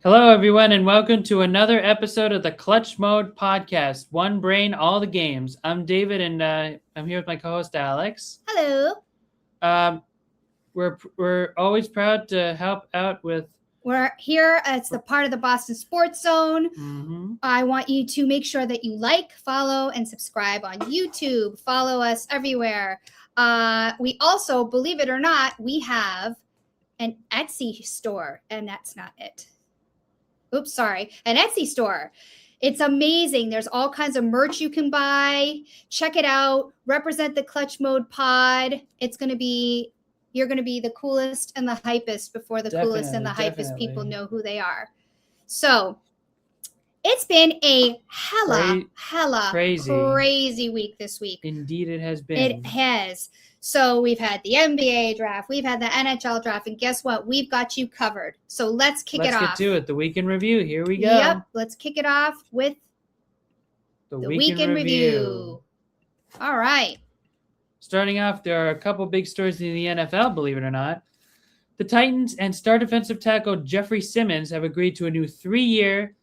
Hello, everyone, and welcome to another episode of the Clutch Mode Podcast. One brain, all the games. I'm David, and I'm here with my co-host Alex. Hello. We're always proud to help out with. We're here. It's the part of the Boston Sports Zone. Mm-hmm. I want you to make sure that you like, follow, and subscribe on YouTube. Follow us everywhere. We also, believe it or not, we have an Etsy store, and that's not it. Oops, sorry. An Etsy store. It's amazing. There's all kinds of merch you can buy. Check it out. Represent the Clutch Mode Pod. You're going to be the coolest and the hypest before the coolest and the hypest people know who they are. So it's been a hella crazy week this week. Indeed, it has been. It has. So we've had the NBA draft, we've had the NHL draft, and guess what? We've got you covered. So let's kick it off. Let's get to it. The week in review. Here we go. Yep. Let's kick it off with the week in review. All right. Starting off, there are a couple big stories in the NFL, believe it or not. The Titans and star defensive tackle Jeffrey Simmons have agreed to a new 3-year,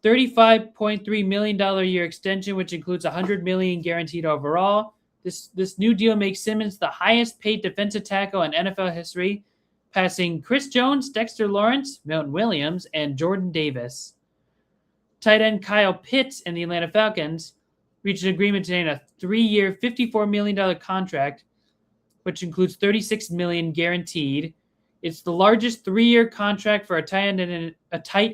$35.3 million a year extension, which includes $100 million guaranteed overall. This new deal makes Simmons the highest paid defensive tackle in NFL history, passing Chris Jones, Dexter Lawrence, Milton Williams, and Jordan Davis. Tight end Kyle Pitts and the Atlanta Falcons reached an agreement today on a 3-year, $54 million contract, which includes $36 million guaranteed. It's the largest 3-year contract for a tight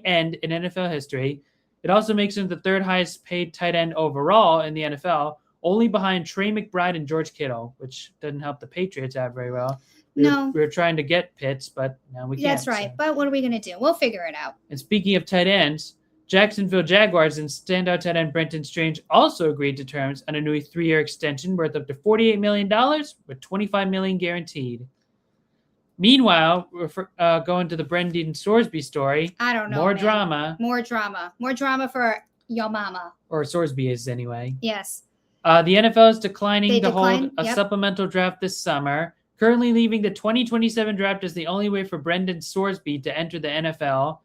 end in NFL history. It also makes him the third highest paid tight end overall in the NFL, only behind Trey McBride and George Kittle, which doesn't help the Patriots out very well. We were trying to get Pitts, but now we can't. That's right. So. But what are we going to do? We'll figure it out. And speaking of tight ends, Jacksonville Jaguars and standout tight end Brendan Strange also agreed to terms on a new 3-year extension worth up to $48 million with $25 million guaranteed. Meanwhile, we're going to the Brendan Sorsby story. I don't know. More drama for your mama. Or Sorsby is anyway. Yes. The NFL is declining to hold a supplemental draft this summer, currently leaving the 2027 draft as the only way for Brendan Sorsby to enter the NFL.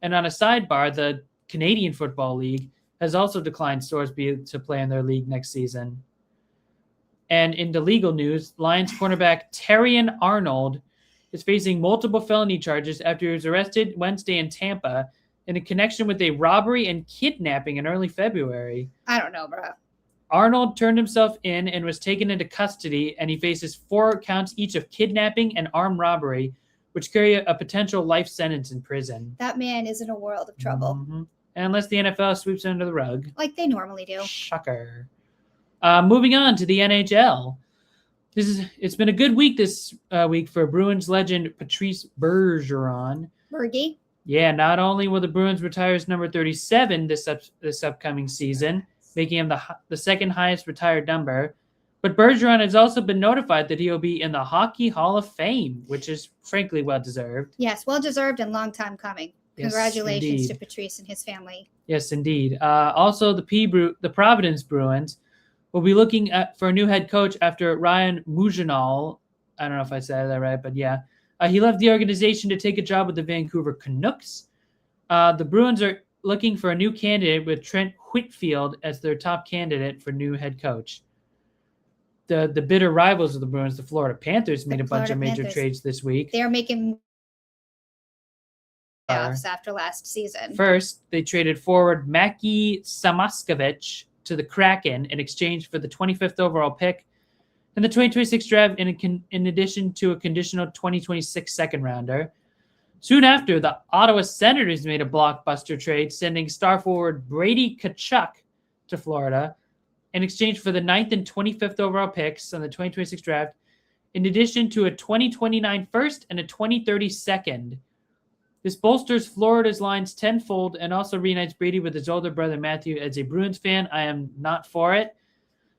And on a sidebar, the Canadian Football League has also declined Sorsby to play in their league next season. And in the legal news, Lions cornerback Terrion Arnold is facing multiple felony charges after he was arrested Wednesday in Tampa in a connection with a robbery and kidnapping in early February. I don't know, bro. Arnold turned himself in and was taken into custody, and he faces 4 counts each of kidnapping and armed robbery, which carry a potential life sentence in prison. That man is in a world of trouble. Mm-hmm. Unless the NFL sweeps it under the rug. Like they normally do. Shocker. Moving on to the NHL. It's been a good week this week for Bruins legend Patrice Bergeron. Bergie? Yeah, not only will the Bruins retire his number 37 this upcoming season, making him the second highest retired number, but Bergeron has also been notified that he will be in the Hockey Hall of Fame, which is frankly well-deserved. Yes, well-deserved and long time coming. Yes, congratulations indeed. To Patrice and his family. Yes, indeed. Also, the Providence Bruins will be looking for a new head coach after Ryan Mujanal. I don't know if I said that right, but yeah. He left the organization to take a job with the Vancouver Canucks. The Bruins are looking for a new candidate with Trent Whitfield as their top candidate for new head coach. The bitter rivals of the Bruins, the Florida Panthers, made a bunch of major trades this week. They're making playoffs after last season. First, they traded forward Mackie Samoskevich to the Kraken in exchange for the 25th overall pick and the 2026 draft in addition to a conditional 2026 second rounder. Soon after, the Ottawa Senators made a blockbuster trade, sending star forward Brady Tkachuk to Florida in exchange for the 9th and 25th overall picks on the 2026 draft, in addition to a 2029 first and a 2030 second. This bolsters Florida's lines tenfold and also reunites Brady with his older brother Matthew. As a Bruins fan, I am not for it.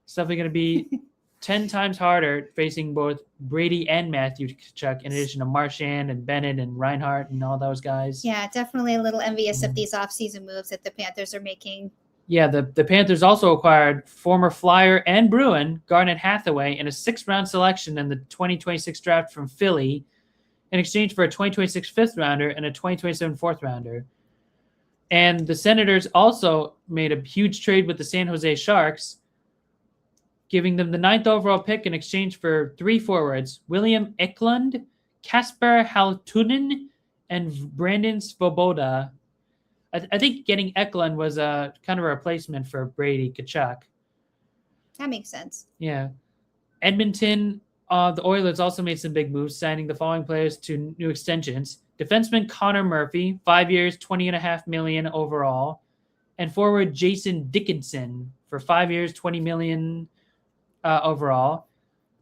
It's definitely going to be 10 times harder facing both Brady and Matthew Tkachuk, in addition to Marchand and Bennett and Reinhart and all those guys. Yeah, definitely a little envious of these offseason moves that the Panthers are making. Yeah, the Panthers also acquired former Flyer and Bruin Garnet Hathaway in a 6th-round selection in the 2026 draft from Philly, in exchange for a 2026 fifth rounder and a 2027 fourth rounder. And the Senators also made a huge trade with the San Jose Sharks, giving them the 9th overall pick in exchange for 3 forwards, William Eklund, Kasper Haltunen, and Brandon Svoboda. I think getting Eklund was a kind of a replacement for Brady Tkachuk. That makes sense. Yeah. Edmonton, the Oilers also made some big moves, signing the following players to new extensions. Defenseman Connor Murphy, 5 years, $20.5 million overall. And forward Jason Dickinson for 5 years, $20 million overall.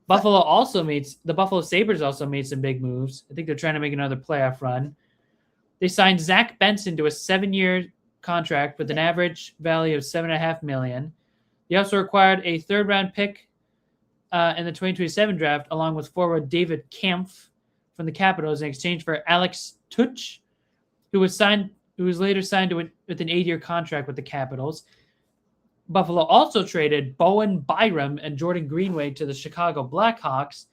The Buffalo Sabres also made some big moves. I think they're trying to make another playoff run. They signed Zach Benson to a 7-year contract with an average value of $7.5 million. They also acquired a third-round pick in the 2027 draft, along with forward David Kampf from the Capitals in exchange for Alex Tuch, who was later signed with an 8-year contract with the Capitals. Buffalo also traded Bowen Byram and Jordan Greenway to the Chicago Blackhawks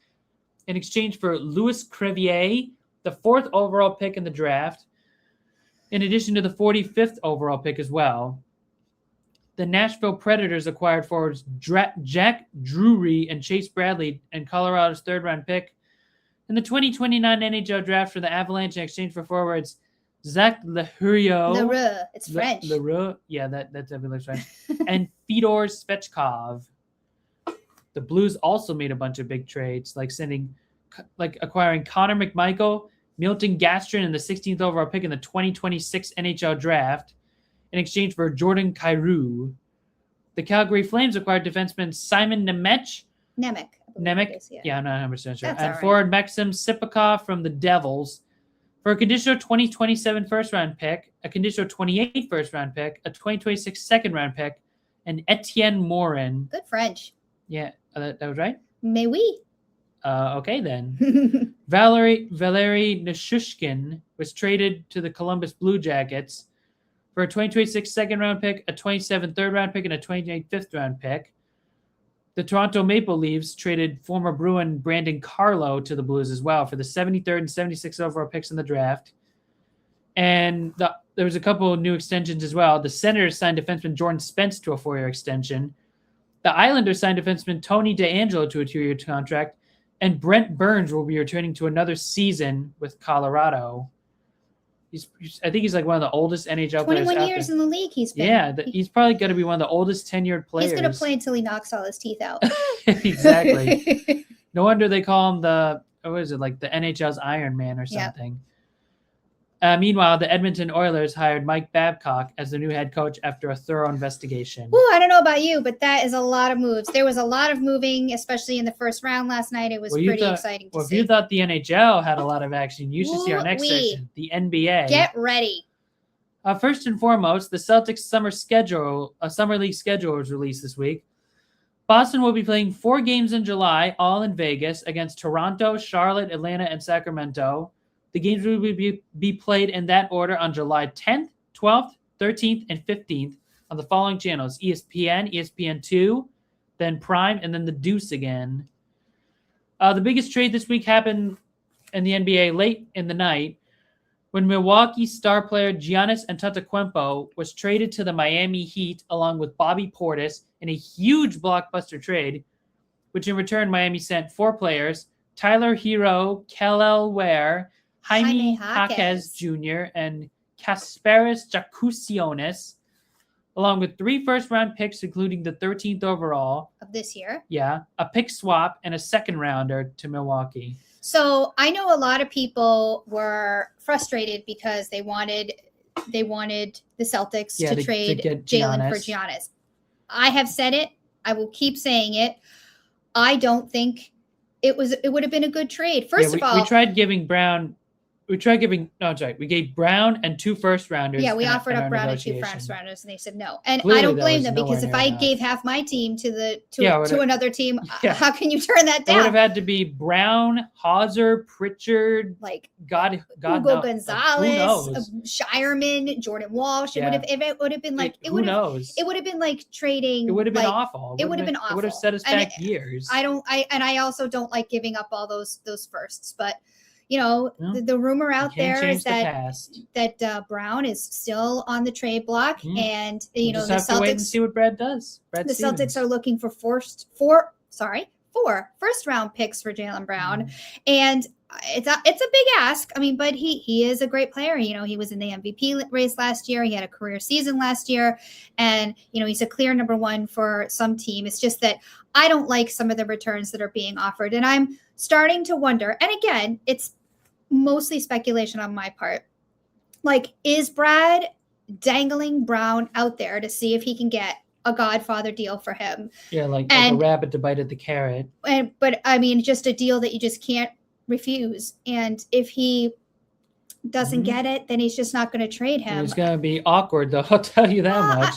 in exchange for Louis Crevier, the 4th overall pick in the draft, in addition to the 45th overall pick as well. The Nashville Predators acquired forwards Jack Drury and Chase Bradley and Colorado's 3rd-round pick in the 2029 NHL draft for the Avalanche in exchange for forwards Zach Leroux. It's French. Leroux. Yeah, that definitely looks French. And Fedor Svechkov. The Blues also made a bunch of big trades, like acquiring Connor McMichael, Milton Gastrin, and the 16th overall pick in the 2026 NHL draft in exchange for Jordan Kyrou. The Calgary Flames acquired defenseman Simon Nemec. Yeah, I'm not 100% sure. And forward Maxim Sipakov from the Devils for a conditional 2027 first-round pick, a conditional 28 first-round pick, a 2026 second-round pick, and Etienne Morin. Good French. Yeah, that was right? Mais oui. Okay, then. Valery Nishushkin was traded to the Columbus Blue Jackets for a 2026 second-round pick, a 27 third-round pick, and a 28 fifth-round pick. The Toronto Maple Leafs traded former Bruin Brandon Carlo to the Blues as well for the 73rd and 76th overall picks in the draft. And there was a couple of new extensions as well. The Senators signed defenseman Jordan Spence to a 4-year extension. The Islanders signed defenseman Tony DeAngelo to a 2-year contract. And Brent Burns will be returning to another season with Colorado. I think he's like one of the oldest NHL players. 21 years in the league he's been. Yeah, he's probably going to be one of the oldest tenured players. He's going to play until he knocks all his teeth out. Exactly. No wonder they call him the NHL's Iron Man or something. Meanwhile, the Edmonton Oilers hired Mike Babcock as the new head coach after a thorough investigation. Well, I don't know about you, but that is a lot of moves. There was a lot of moving, especially in the first round last night. It was pretty exciting to see. If you thought the NHL had a lot of action, you should see our next session, the NBA. Get ready. First and foremost, the Celtics summer league schedule was released this week. Boston will be playing 4 games in July, all in Vegas, against Toronto, Charlotte, Atlanta, and Sacramento. The games will be played in that order on July 10th, 12th, 13th, and 15th on the following channels: ESPN, ESPN2, then Prime, and then the Deuce again. The biggest trade this week happened in the NBA late in the night when Milwaukee star player Giannis Antetokounmpo was traded to the Miami Heat along with Bobby Portis in a huge blockbuster trade, which in return Miami sent 4 players: Tyler Hero, Kel'el Ware, Jaime Jaquez Jr., and Kasparis Jakusionis, along with 3 first-round picks, including the 13th overall of this year. Yeah, a pick swap and a second-rounder to Milwaukee. So I know a lot of people were frustrated because they wanted the Celtics to trade Jalen for Giannis. I have said it. I will keep saying it. I don't think it would have been a good trade. First of all, we gave Brown and 2 first rounders. Yeah, we offered up Brown and 2 first rounders, and they said no. And clearly, I don't blame them, because if I gave half my team to another team, how can you turn that down? It would have had to be Brown, Hauser, Pritchard, God Hugo Gonzalez, Shireman, Jordan Walsh. It would have been trading. It would have been awful. It would have been awful. It would have set us back years. I also don't like giving up all those firsts, but the rumor You out can't there change is the that past. Brown is still on the trade block, and We'll just have to wait and see what Brad does. The Celtics are looking for four first-round picks for Jaylen Brown, and it's a big ask. I mean, but he is a great player. He was in the MVP race last year. He had a career season last year, and he's a clear number one for some team. It's just that I don't like some of the returns that are being offered, and I'm starting to wonder. And again, it's mostly speculation on my part. Like, is Brad dangling Brown out there to see if he can get a Godfather deal for him? Yeah, like a rabbit to bite at the carrot. But I mean, just a deal that you just can't refuse. And if he doesn't get it, then he's just not going to trade him. It's going to be awkward, though. I'll tell you that much.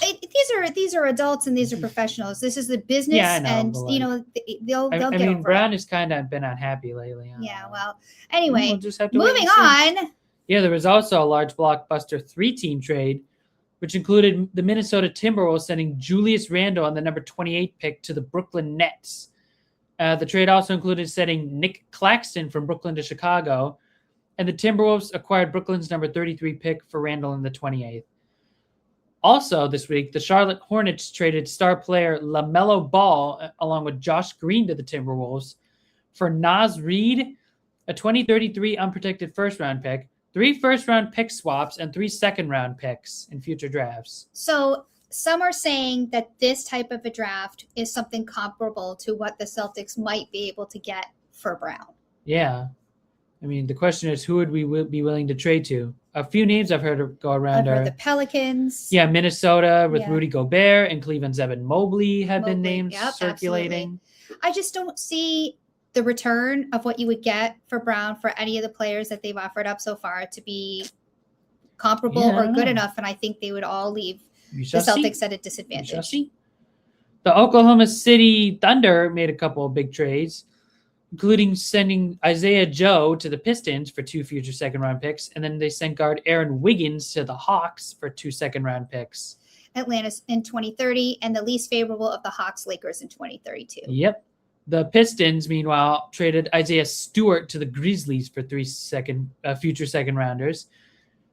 These are adults and these are professionals. This is the business, and they'll get over it. Brown has kind of been unhappy lately. Yeah. Well, anyway, we'll just have to moving on. Yeah, there was also a large blockbuster 3-team trade, which included the Minnesota Timberwolves sending Julius Randle on the number 28 pick to the Brooklyn Nets. The trade also included sending Nick Claxton from Brooklyn to Chicago, and the Timberwolves acquired Brooklyn's number 33 pick for Randle in the 28th. Also this week, the Charlotte Hornets traded star player LaMelo Ball along with Josh Green to the Timberwolves for Naz Reid, a 2033 unprotected first-round pick, 3 first-round pick swaps, and 3 second-round picks in future drafts. So some are saying that this type of a draft is something comparable to what the Celtics might be able to get for Brown. Yeah. I mean, the question is, who would we be willing to trade to? A few names I've heard go around are the Pelicans. Yeah, Minnesota with Rudy Gobert, and Cleveland's Evan Mobley have been named circulating. Absolutely. I just don't see the return of what you would get for Brown for any of the players that they've offered up so far to be comparable or good enough, and I think they would all leave the Celtics at a disadvantage. The Oklahoma City Thunder made a couple of big trades, including sending Isaiah Joe to the Pistons for 2 future second-round picks, and then they sent guard Aaron Wiggins to the Hawks for 2 second-round picks. Atlanta's in 2030, and the least favorable of the Hawks, Lakers in 2032. Yep. The Pistons, meanwhile, traded Isaiah Stewart to the Grizzlies for 3 future second-rounders.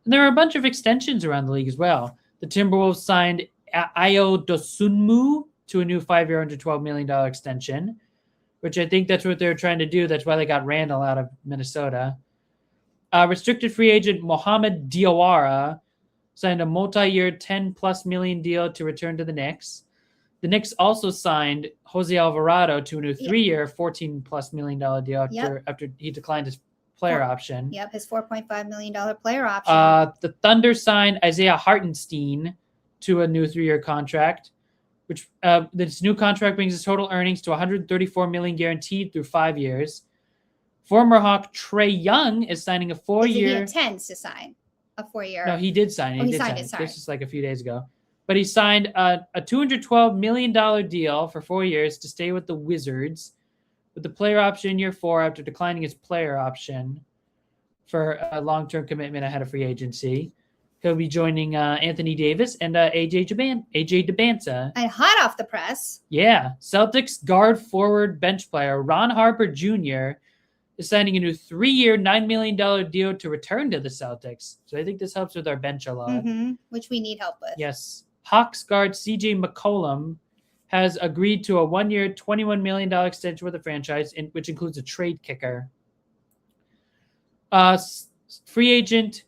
And there are a bunch of extensions around the league as well. The Timberwolves signed Ayo Dosunmu to a new 5-year, $112 million extension, which I think that's what they're trying to do. That's why they got Randall out of Minnesota. Restricted free agent Mohamed Diawara signed a multi-year $10+ million deal to return to the Knicks. The Knicks also signed Jose Alvarado to a new 3-year $14+ million deal after he declined his player option. Yep, his $4.5 million player option. The Thunder signed Isaiah Hartenstein to a new 3-year contract, which this new contract brings his total earnings to $134 million guaranteed through 5 years. Former Hawk Trae Young is signing a 4-year. He intends to sign a 4-year. No, he did sign it. He signed it. Sorry. This is like a few days ago. But he signed a $212 million deal for 4 years to stay with the Wizards, with the player option in year 4 after declining his player option for a long-term commitment ahead of free agency. He'll be joining Anthony Davis and AJ Debance. And hot off the press. Yeah. Celtics guard forward bench player Ron Harper Jr. is signing a new 3-year, $9 million deal to return to the Celtics. So I think this helps with our bench a lot. Which we need help with. Yes. Hawks guard CJ McCollum has agreed to a 1-year, $21 million extension with the franchise, which includes a trade kicker. Free agent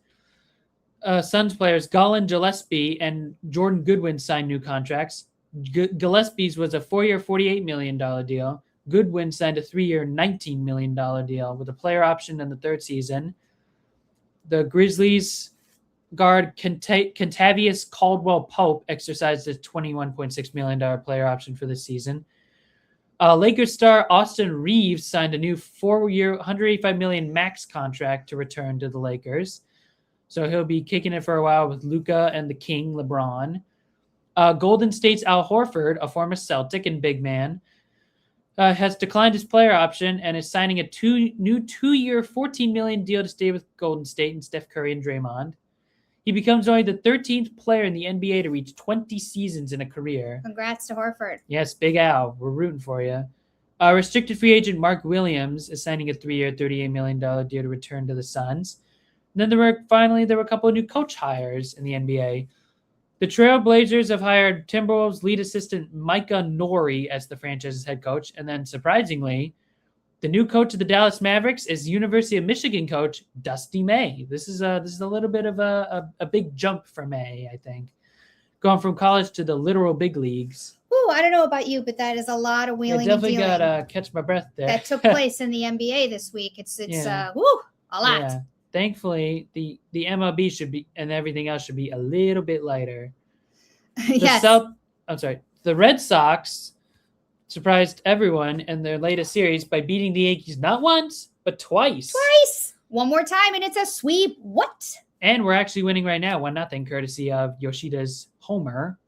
Suns players Colin Gillespie and Jordan Goodwin signed new contracts. Gillespie's was a 4-year, $48 million deal. Goodwin signed a 3-year, $19 million deal with a player option in the 3rd season. The Grizzlies guard Kentavious Caldwell-Pope exercised a $21.6 million player option for this season. Lakers star Austin Reeves signed a new 4-year, $185 million max contract to return to the Lakers. So he'll be kicking it for a while with Luka and the King, LeBron. Golden State's Al Horford, a former Celtic and big man, has declined his player option and is signing a new 2-year, $14 million deal to stay with Golden State and Steph Curry and Draymond. He becomes only the 13th player in the NBA to reach 20 seasons in a career. Congrats to Horford. Yes, Big Al. We're rooting for you. Restricted free agent Mark Williams is signing a 3-year, $38 million deal to return to the Suns. And then there were a couple of new coach hires in the NBA. The Trail Blazers have hired Timberwolves lead assistant Micah Nori as the franchise's head coach. And then, surprisingly, the new coach of the Dallas Mavericks is University of Michigan coach Dusty May. This is a little bit of a big jump for May, I think, going from college to the literal big leagues. Ooh, I don't know about you, but that is a lot of wheeling and dealing. Definitely got to catch my breath there. That took place in the NBA this week. It's a lot. Yeah. Thankfully, the MLB should be, and everything else should be a little bit lighter. Yes. The Red Sox surprised everyone in their latest series by beating the Yankees not once, but twice. One more time, and it's a sweep. What? And we're actually winning right now, 1-0, courtesy of Yoshida's homer.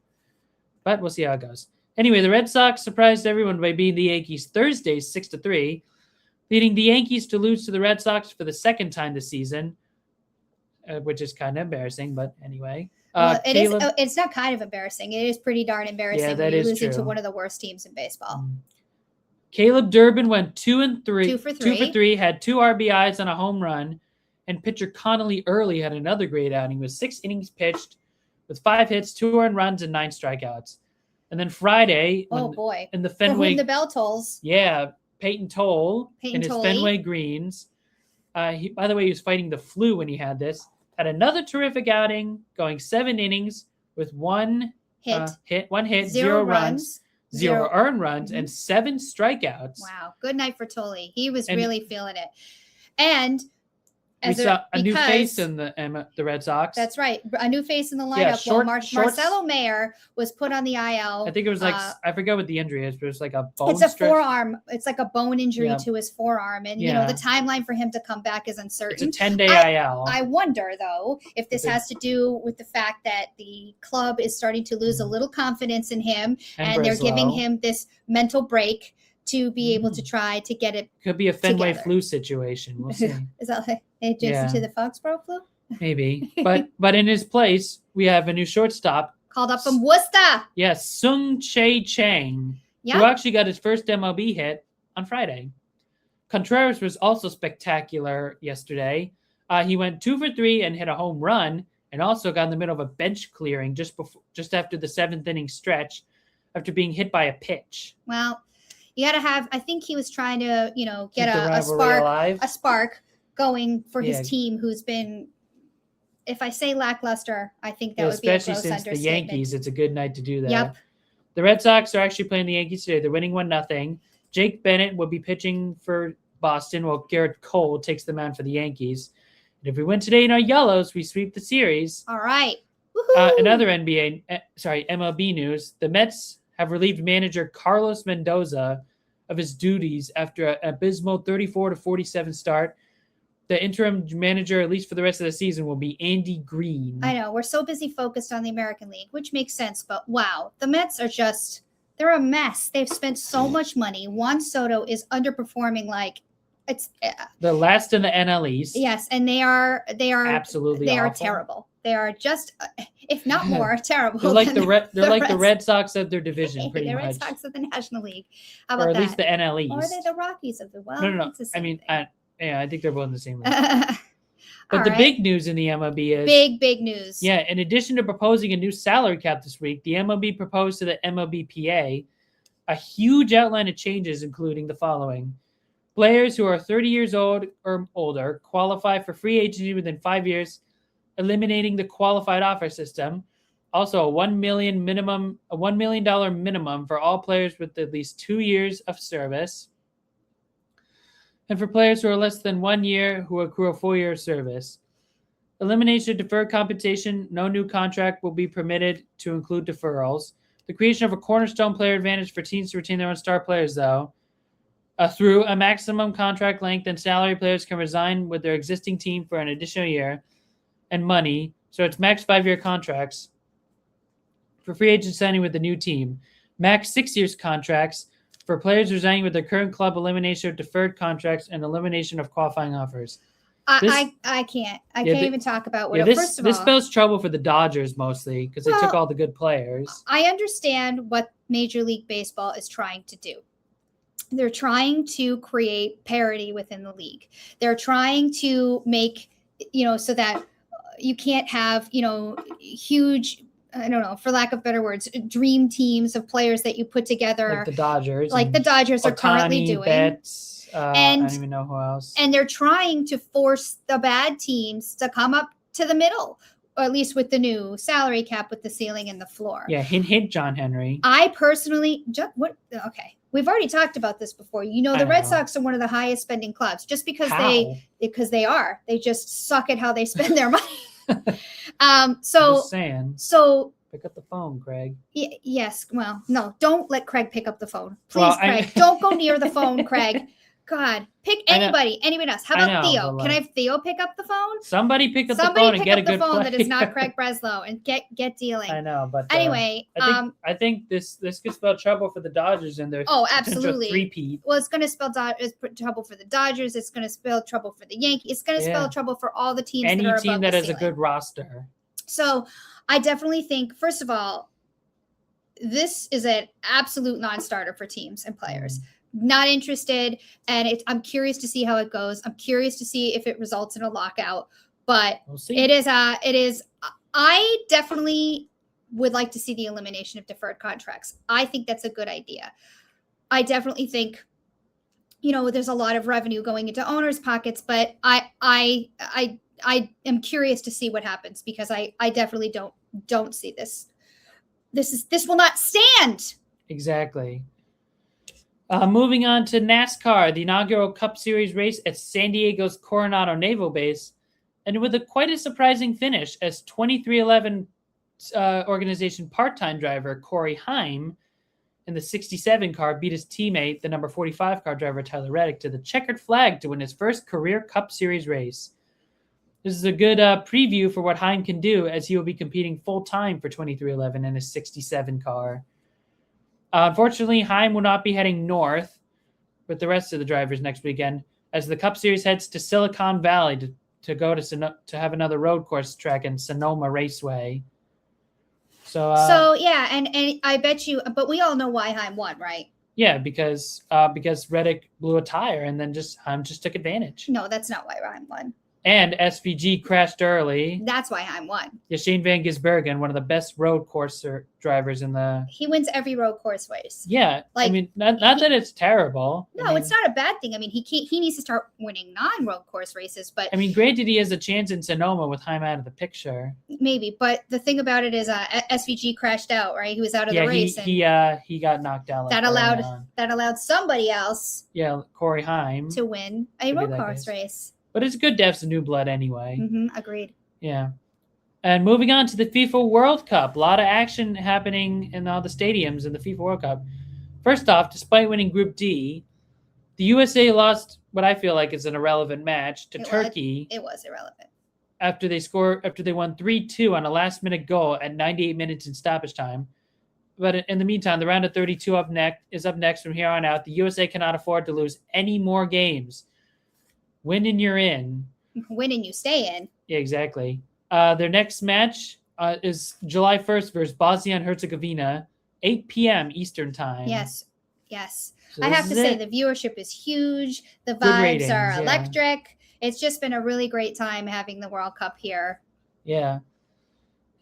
But we'll see how it goes. Anyway, the Red Sox surprised everyone by beating the Yankees Thursday 6-3, leading the Yankees to lose to the Red Sox for the second time this season, which is kind of embarrassing, but anyway. It's not kind of embarrassing. It is pretty darn embarrassing. Yeah, that is losing true. to one of the worst teams in baseball. Caleb Durbin went 2-3. 2 for 3. Had 2 RBIs on a home run, and pitcher Connolly Early had another great outing with 6 innings pitched, with 5 hits, 2 earned runs, and 9 strikeouts. And then Friday, in the Fenway, for whom the bell tolls. Yeah, Peyton Toll in his Fenway Greens. By the way, he was fighting the flu when he had this. Had another terrific outing, going 7 innings with 1 hit, 0 runs, 0 earned runs, and 7 strikeouts. Wow, good night for Tolle. He was really feeling it. And we saw a new face in the Red Sox. That's right. A new face in the lineup. Marcelo Mayer was put on the IL. I think it was I forget what the injury is, but it's like a bone It's a forearm. It's like a bone injury to his forearm. And, the timeline for him to come back is uncertain. It's a 10-day IL. I wonder, though, if this has to do with the fact that the club is starting to lose a little confidence in him. And they're giving him this mental break to be able to try to get it. Could be a Fenway flu situation. We'll see. Is that like adjacent to the Foxborough flu? Maybe. But in his place, we have a new shortstop. Called up from Worcester. Yes, Sung Chae Chang, who actually got his first MLB hit on Friday. Contreras was also spectacular yesterday. He went 2 for 3 and hit a home run, and also got in the middle of a bench clearing just after the 7th inning stretch after being hit by a pitch. Well, you got to have, I think he was trying to, get a spark going for his team, who's been, if I say lackluster, I think that would be a gross understatement. Especially since the Yankees, it's a good night to do that. Yep. The Red Sox are actually playing the Yankees today. They're winning 1-0. Jake Bennett will be pitching for Boston, while Garrett Cole takes the mound for the Yankees. And if we win today in our yellows, we sweep the series. All right. Another MLB news. The Mets have relieved manager Carlos Mendoza of his duties after an abysmal 34-47 start. The interim manager, at least for the rest of the season, will be Andy Green. I know. We're so busy focused on the American League, which makes sense. But wow, the Mets are they're a mess. They've spent so much money. Juan Soto is underperforming like it's the last in the NL East. Yes, and they are absolutely they awful. are terrible. They are just, if not more, terrible. They're like the Red Sox of their division, pretty much. The Red Sox of the National League. How about that? Or at least the NL East. Or are they the Rockies of the world? No. I mean, I think they're both in the same league. But the big news in the MLB is big news. Yeah, in addition to proposing a new salary cap this week, the MLB proposed to the MLBPA a huge outline of changes, including the following: players who are 30 years old or older qualify for free agency within 5 years, eliminating the qualified offer system. Also, a $1 million minimum for all players with at least 2 years of service. And for players who are less than 1 year who accrue a full year of service. Elimination of deferred compensation. No new contract will be permitted to include deferrals. The creation of a cornerstone player advantage for teams to retain their own star players, though. Through a maximum contract length, and salary players can resign with their existing team for an additional year. And money. So it's max 5-year contracts for free agents signing with the new team. Max 6 years contracts for players resigning with their current club, elimination of deferred contracts, and elimination of qualifying offers. I can't even talk about what. This spells trouble for the Dodgers mostly because they took all the good players. I understand what Major League Baseball is trying to do. they're trying to create parity within the league. They're trying to make, so that you can't have, huge, I don't know, for lack of better words, dream teams of players that you put together. Like the Dodgers. Like the Dodgers are currently doing. Betts, I don't even know who else. And they're trying to force the bad teams to come up to the middle, or at least with the new salary cap with the ceiling and the floor. Yeah, hint, John Henry. I personally, okay. We've already talked about this before. The Red Sox are one of the highest spending clubs just because they are. They just suck at how they spend their money. I'm just saying. So pick up the phone, Craig. Yes. Well, no, don't let Craig pick up the phone. Please, Craig. Don't go near the phone, Craig. God, pick anybody else. How about Theo? Can I have Theo pick up the phone? Somebody pick up the phone and get a good phone that is not Craig Breslow and get dealing. I know, but anyway, I think this could spell trouble for the Dodgers and their absolutely three-peat. Well, it's going to spell trouble for the Dodgers. It's going to spell trouble for the Yankees. It's going to spell trouble for all the teams. Any that are team above that the has ceiling. a good roster. So, I definitely think, first of all, this is an absolute non-starter for teams and players. Not interested, and I'm curious to see how it goes. I'm curious to see if it results in a lockout, but We'll see. It is. I definitely would like to see the elimination of deferred contracts. I think that's a good idea. I definitely think, there's a lot of revenue going into owners' pockets, but I am curious to see what happens because I definitely don't see this. This will not stand. Exactly. Moving on to NASCAR, the inaugural Cup Series race at San Diego's Coronado Naval Base, and with quite a surprising finish as 2311 organization part-time driver Corey Heim in the 67 car beat his teammate, the number 45 car driver Tyler Reddick, to the checkered flag to win his first career Cup Series race. This is a good preview for what Heim can do as he will be competing full-time for 2311 in his 67 car. Unfortunately, Heim will not be heading north with the rest of the drivers next weekend as the Cup Series heads to Silicon Valley to go to have another road course track in Sonoma Raceway. So yeah, and I bet you, but we all know why Heim won, right? Yeah, because Reddick blew a tire and then Heim just took advantage. No, that's not why Heim won. And SVG crashed early. That's why Heim won. Yeah, Shane Van Gisbergen, one of the best road course drivers in the... He wins every road course race. Yeah. Not that it's terrible. No, it's not a bad thing. He needs to start winning non-road course races, but... granted, he has a chance in Sonoma with Heim out of the picture. Maybe, but the thing about it is SVG crashed out, right? He was out of the race. He got knocked out. That allowed somebody else... Yeah, Corey Heim. ...to win a road course race. But it's good to have some new blood anyway. Mm-hmm, agreed. Yeah. And moving on to the FIFA World Cup. A lot of action happening in all the stadiums in the FIFA World Cup. First off, despite winning Group D, the USA lost what I feel like is an irrelevant match to Turkey. It was irrelevant. After they won 3-2 on a last-minute goal at 98 minutes in stoppage time. But in the meantime, the round of 32 is up next from here on out. The USA cannot afford to lose any more games. Win and you're in. Win and you stay in. Yeah, exactly. Their next match is July 1st versus Bosnia and Herzegovina, 8 p.m. Eastern time. Yes. So I have to say the viewership is huge. The vibes are electric. It's just been a really great time having the World Cup here. Yeah.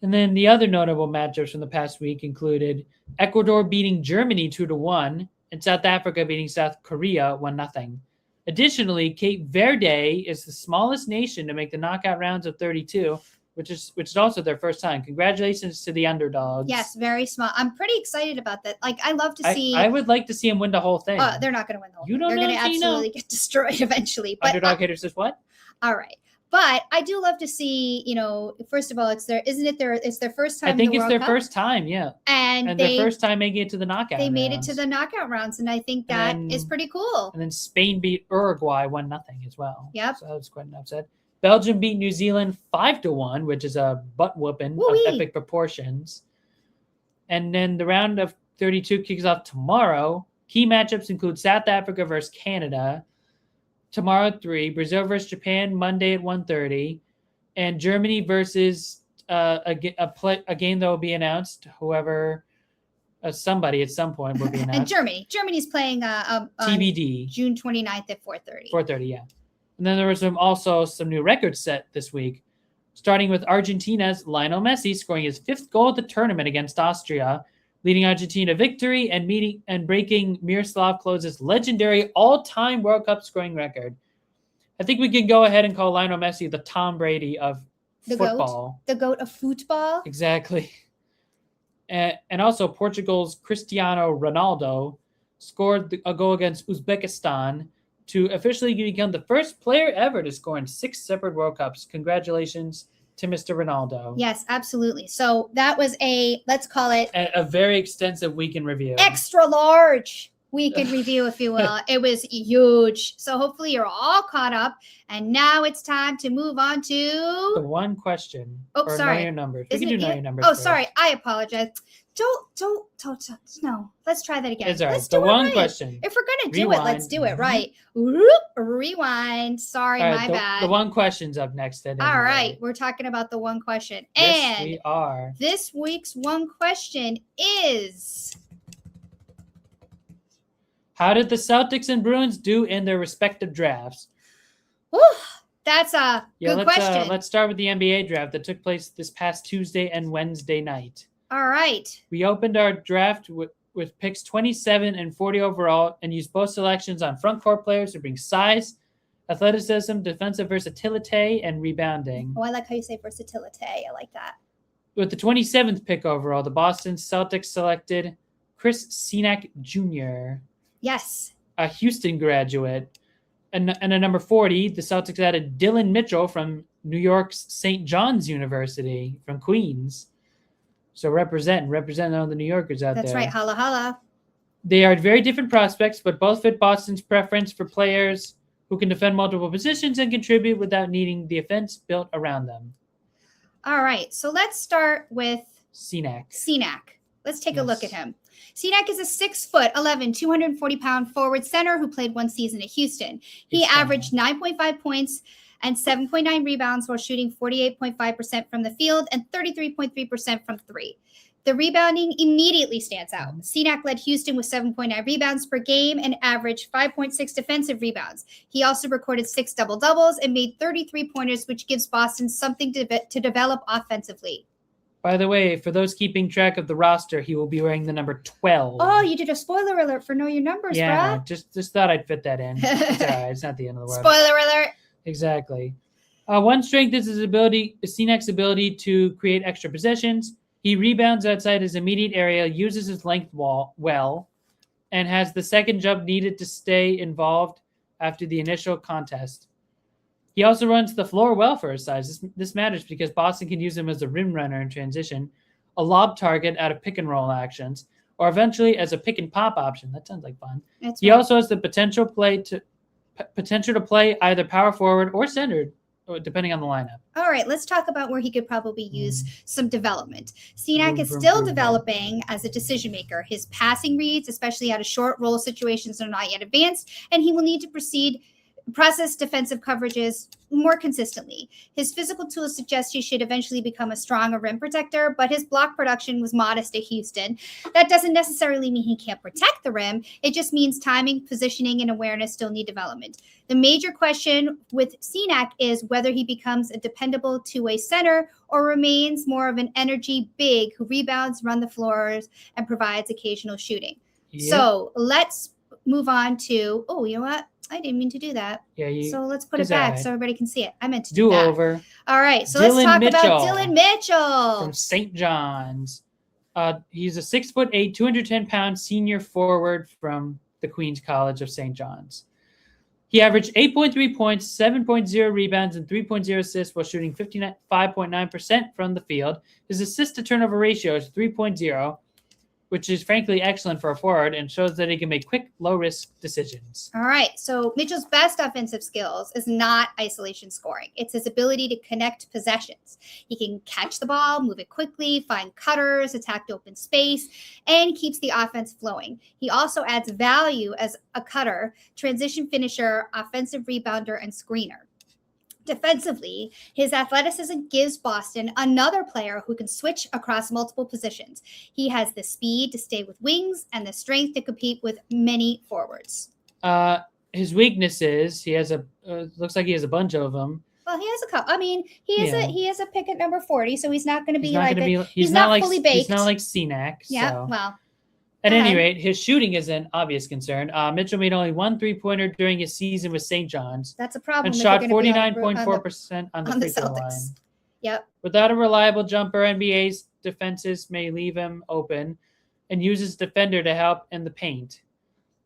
And then the other notable matchups from the past week included Ecuador beating Germany 2-1 and South Africa beating South Korea 1-0. Additionally, Cape Verde is the smallest nation to make the knockout rounds of 32, which is also their first time. Congratulations to the underdogs. Yes, very small. I'm pretty excited about that. I love to see. I would like to see them win the whole thing. They're not going to win the whole thing. They're going to absolutely get destroyed eventually. But underdog hater says what? All right. But I do love to see, first of all, it's their first time. I think it's their first time, yeah. And their first time making it to the knockout rounds. They made it to the knockout rounds, and I think that is pretty cool. And then Spain beat Uruguay 1-0 as well. Yep. So that was quite an upset. Belgium beat New Zealand 5-1, which is a butt whooping of epic proportions. And then the round of 32 kicks off tomorrow. Key matchups include South Africa versus Canada. Tomorrow at 3, Brazil versus Japan Monday at 1:30, and Germany versus a game that will be announced. Whoever Somebody at some point will be And announced. Germany's playing TBD. June 29th at 4:30. 4:30, yeah. And then there was also some new records set this week, starting with Argentina's Lionel Messi scoring his 5th goal of the tournament against Austria, leading Argentina to victory and breaking Miroslav Klose's legendary all-time World Cup scoring record. I think we can go ahead and call Lionel Messi the Tom Brady of football. The goat of football. Exactly. And also Portugal's Cristiano Ronaldo scored a goal against Uzbekistan to officially become the first player ever to score in 6 separate World Cups. Congratulations to Mr. Ronaldo. Yes, absolutely. So that was let's call it a very extensive week in review. Extra large week in review, if you will. It was huge. So hopefully you're all caught up. And now it's time to move on to the one question. Oh, sorry. Know your numbers. We Isn't can do it know your numbers. Oh, first. sorry. I apologize. Don't. No. Let's try that again. It's all right. Let's The do it one right. question. If we're going to do it, let's do it right. Rewind. Sorry, All right, my bad. The one question's up next. All right. We're talking about the one question. Yes, and we are. This week's one question is... How did the Celtics and Bruins do in their respective drafts? Whew, that's a good question. Let's start with the NBA draft that took place this past Tuesday and Wednesday night. All right. We opened our draft with picks 27 and 40 overall and used both selections on front court players to bring size, athleticism, defensive versatility, and rebounding. Oh, I like how you say versatility. I like that. With the 27th pick overall, the Boston Celtics selected Chris Senak Jr., Yes. a Houston graduate. And at number 40, the Celtics added Dylan Mitchell from New York's St. John's University from Queens. So representing all the New Yorkers out there. That's right. Holla, holla. They are very different prospects, but both fit Boston's preference for players who can defend multiple positions and contribute without needing the offense built around them. All right. So let's start with Senak. Let's take a look at him. Senak is a 6'11", 240-pound forward center who played one season at Houston. He averaged 9.5 points and 7.9 rebounds while shooting 48.5% from the field and 33.3% from three. The rebounding immediately stands out. Senak led Houston with 7.9 rebounds per game and averaged 5.6 defensive rebounds. He also recorded 6 double-doubles and made 33 pointers, which gives Boston something to develop offensively. By the way, for those keeping track of the roster, he will be wearing the number 12. Oh, you did a spoiler alert for Know Your Numbers, yeah, bruh. just thought I'd fit that in. It's all right. It's not the end of the world. Spoiler alert. Exactly. One strength is Senak's ability to create extra possessions. He rebounds outside his immediate area, uses his length well, and has the second jump needed to stay involved after the initial contest. He also runs the floor well for his size. This matters because Boston can use him as a rim runner in transition, a lob target out of pick and roll actions, or eventually as a pick and pop option. That sounds like fun. He also has the potential to play either power forward or centered, depending on the lineup. All right, let's talk about where he could probably use some development. Senak is still developing as a decision maker. His passing reads, especially out of short roll situations, are not yet advanced, and he will need to process defensive coverages more consistently. His physical tools suggest he should eventually become a stronger rim protector, but his block production was modest at Houston. That doesn't necessarily mean he can't protect the rim. It just means timing, positioning, and awareness still need development. The major question with Senak is whether he becomes a dependable two-way center or remains more of an energy big who rebounds, run the floors, and provides occasional shooting. Yep. So let's move on to, oh, you know what? I didn't mean to do that. Yeah, so let's put it back so everybody can see it. I meant to do that. Over. All right. So let's talk about Dylan Mitchell. From St. John's. He's a 6'8", 210-pound senior forward from the Queens College of St. John's. He averaged 8.3 points, 7.0 rebounds, and 3.0 assists while shooting 55.9% from the field. His assist-to-turnover ratio is 3.0, which is frankly excellent for a forward and shows that he can make quick, low-risk decisions. All right, so Mitchell's best offensive skills is not isolation scoring. It's his ability to connect possessions. He can catch the ball, move it quickly, find cutters, attack open space, and keeps the offense flowing. He also adds value as a cutter, transition finisher, offensive rebounder, and screener. Defensively, his athleticism gives Boston another player who can switch across multiple positions. He has the speed to stay with wings and the strength to compete with many forwards. His weaknesses, he has looks like he has a bunch of them. Well, he has a couple. I mean, he has a pick at number 40, so he's not going to be he's not fully baked. He's not like Cenac. Yeah, so. well. At any rate, his shooting is an obvious concern. Mitchell made only one 3-pointer during his season with St. John's. That's a problem. And shot 49.4% on the free throw line. Yep. Without a reliable jumper, NBA's defenses may leave him open and use his defender to help in the paint.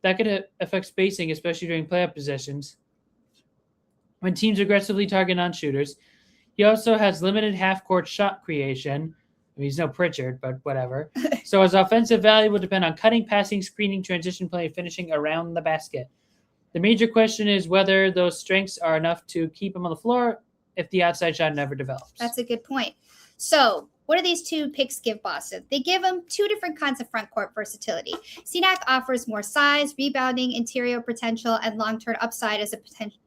That could affect spacing, especially during playoff possessions. When teams aggressively target non-shooters, he also has limited half-court shot creation. I mean, he's no Pritchard, but whatever. So his offensive value will depend on cutting, passing, screening, transition play, and finishing around the basket. The major question is whether those strengths are enough to keep him on the floor if the outside shot never develops. That's a good point. So what do these two picks give Boston? They give him two different kinds of front court versatility. Cenac offers more size, rebounding, interior potential, and long-term upside as a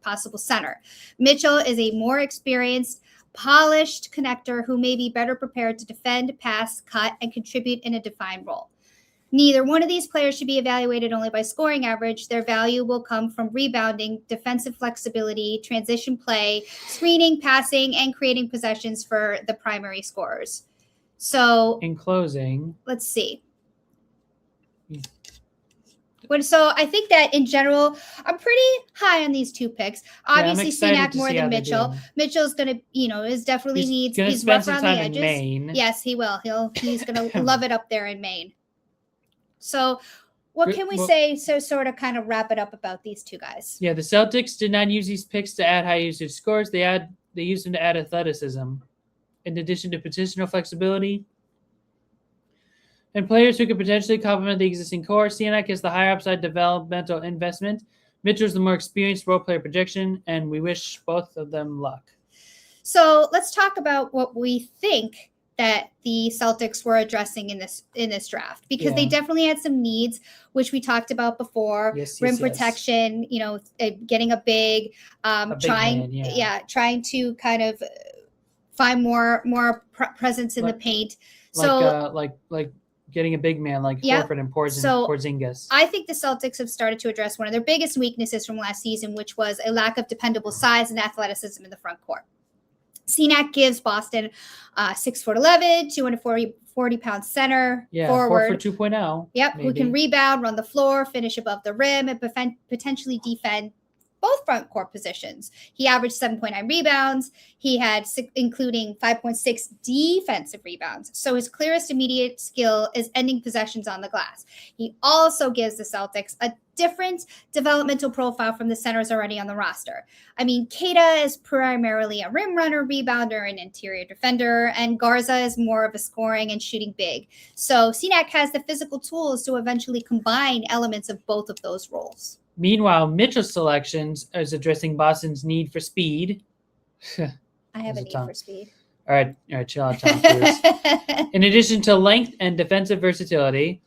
possible center. Mitchell is a more experienced, polished connector who may be better prepared to defend, pass, cut, and contribute in a defined role. Neither one of these players should be evaluated only by scoring average. Their value will come from rebounding, defensive flexibility, transition play, screening, passing, and creating possessions for the primary scorers. So, in closing, let's see. So I think that in general, I'm pretty high on these two picks. Obviously, Cenac more than Mitchell. Mitchell's gonna, he's definitely he's rough around the edges. In Maine. Yes, he will. He's gonna love it up there in Maine. So, what can we say? So, sort of, kind of wrap it up about these two guys. Yeah, the Celtics did not use these picks to add high usage scores. They used them to add athleticism, in addition to positional flexibility. And players who could potentially complement the existing core. Cenac is the higher upside developmental investment. Mitchell's the more experienced role player projection, and we wish both of them luck. So let's talk about what we think that the Celtics were addressing in this draft, because they definitely had some needs, which we talked about before. Rim protection, getting a big, trying to kind of find more presence in the paint. Like getting a big man like Horford and Porzingis. I think the Celtics have started to address one of their biggest weaknesses from last season, which was a lack of dependable size and athleticism in the front court. Cenac gives Boston 6'11", 240-pound center forward. Horford 2.0. Yep, maybe. Who can rebound, run the floor, finish above the rim, and potentially defend both front court positions. He averaged 7.9 rebounds. He had including 5.6 defensive rebounds. So his clearest immediate skill is ending possessions on the glass. He also gives the Celtics a different developmental profile from the centers already on the roster. I mean, Keita is primarily a rim runner, rebounder, and interior defender, and Garza is more of a scoring and shooting big. So Cenac has the physical tools to eventually combine elements of both of those roles. Meanwhile, Mitchell's selections is addressing Boston's need for speed. I have a need for speed. All right, chill out, Tom Cruise. In addition to length and defensive versatility,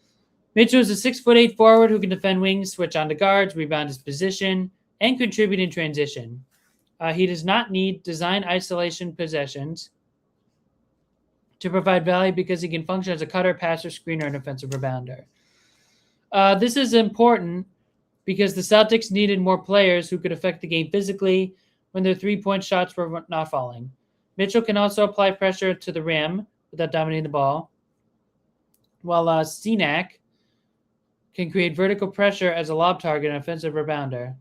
Mitchell is a 6'8" forward who can defend wings, switch onto guards, rebound his position, and contribute in transition. He does not need design isolation possessions to provide value because he can function as a cutter, passer, screener, and offensive rebounder. This is important because the Celtics needed more players who could affect the game physically when their three-point shots were not falling. Mitchell can also apply pressure to the rim without dominating the ball, while Cenac can create vertical pressure as a lob target and offensive rebounder.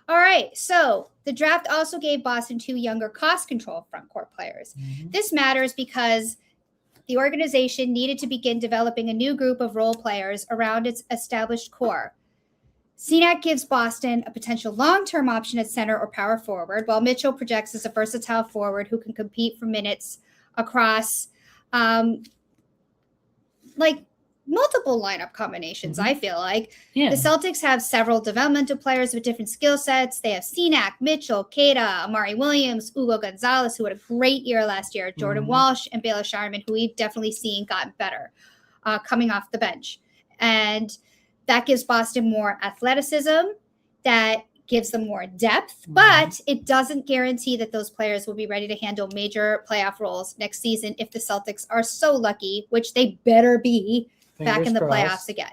All right, so the draft also gave Boston two younger cost-control front court players. Mm-hmm. This matters because the organization needed to begin developing a new group of role players around its established core. Cenac gives Boston a potential long-term option at center or power forward, while Mitchell projects as a versatile forward who can compete for minutes across multiple lineup combinations. Mm-hmm. I feel like the Celtics have several developmental players with different skill sets. They have Cenac, Mitchell, Keita, Amari Williams, Hugo Gonzalez, who had a great year last year, Jordan Walsh, and Baylor Sharman, who we've definitely seen gotten better coming off the bench. And that gives Boston more athleticism that gives them more depth, but it doesn't guarantee that those players will be ready to handle major playoff roles next season if the Celtics are so lucky, which they better be, back in the playoffs again.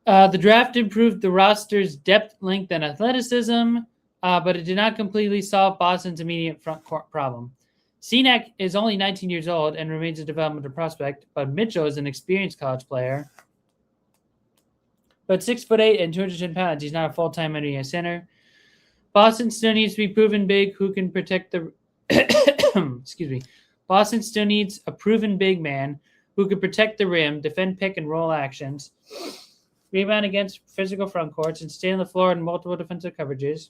The draft improved the roster's depth, length, and athleticism, but it did not completely solve Boston's immediate front court problem. Senac is only 19 years old and remains a developmental prospect, but Mitchell is an experienced college player. But 6'8" and 210 pounds, he's not a full-time NBA center. Boston still needs to be proven big who can protect the excuse me. Boston still needs a proven big man who can protect the rim, defend pick and roll actions, rebound against physical front courts, and stay on the floor in multiple defensive coverages.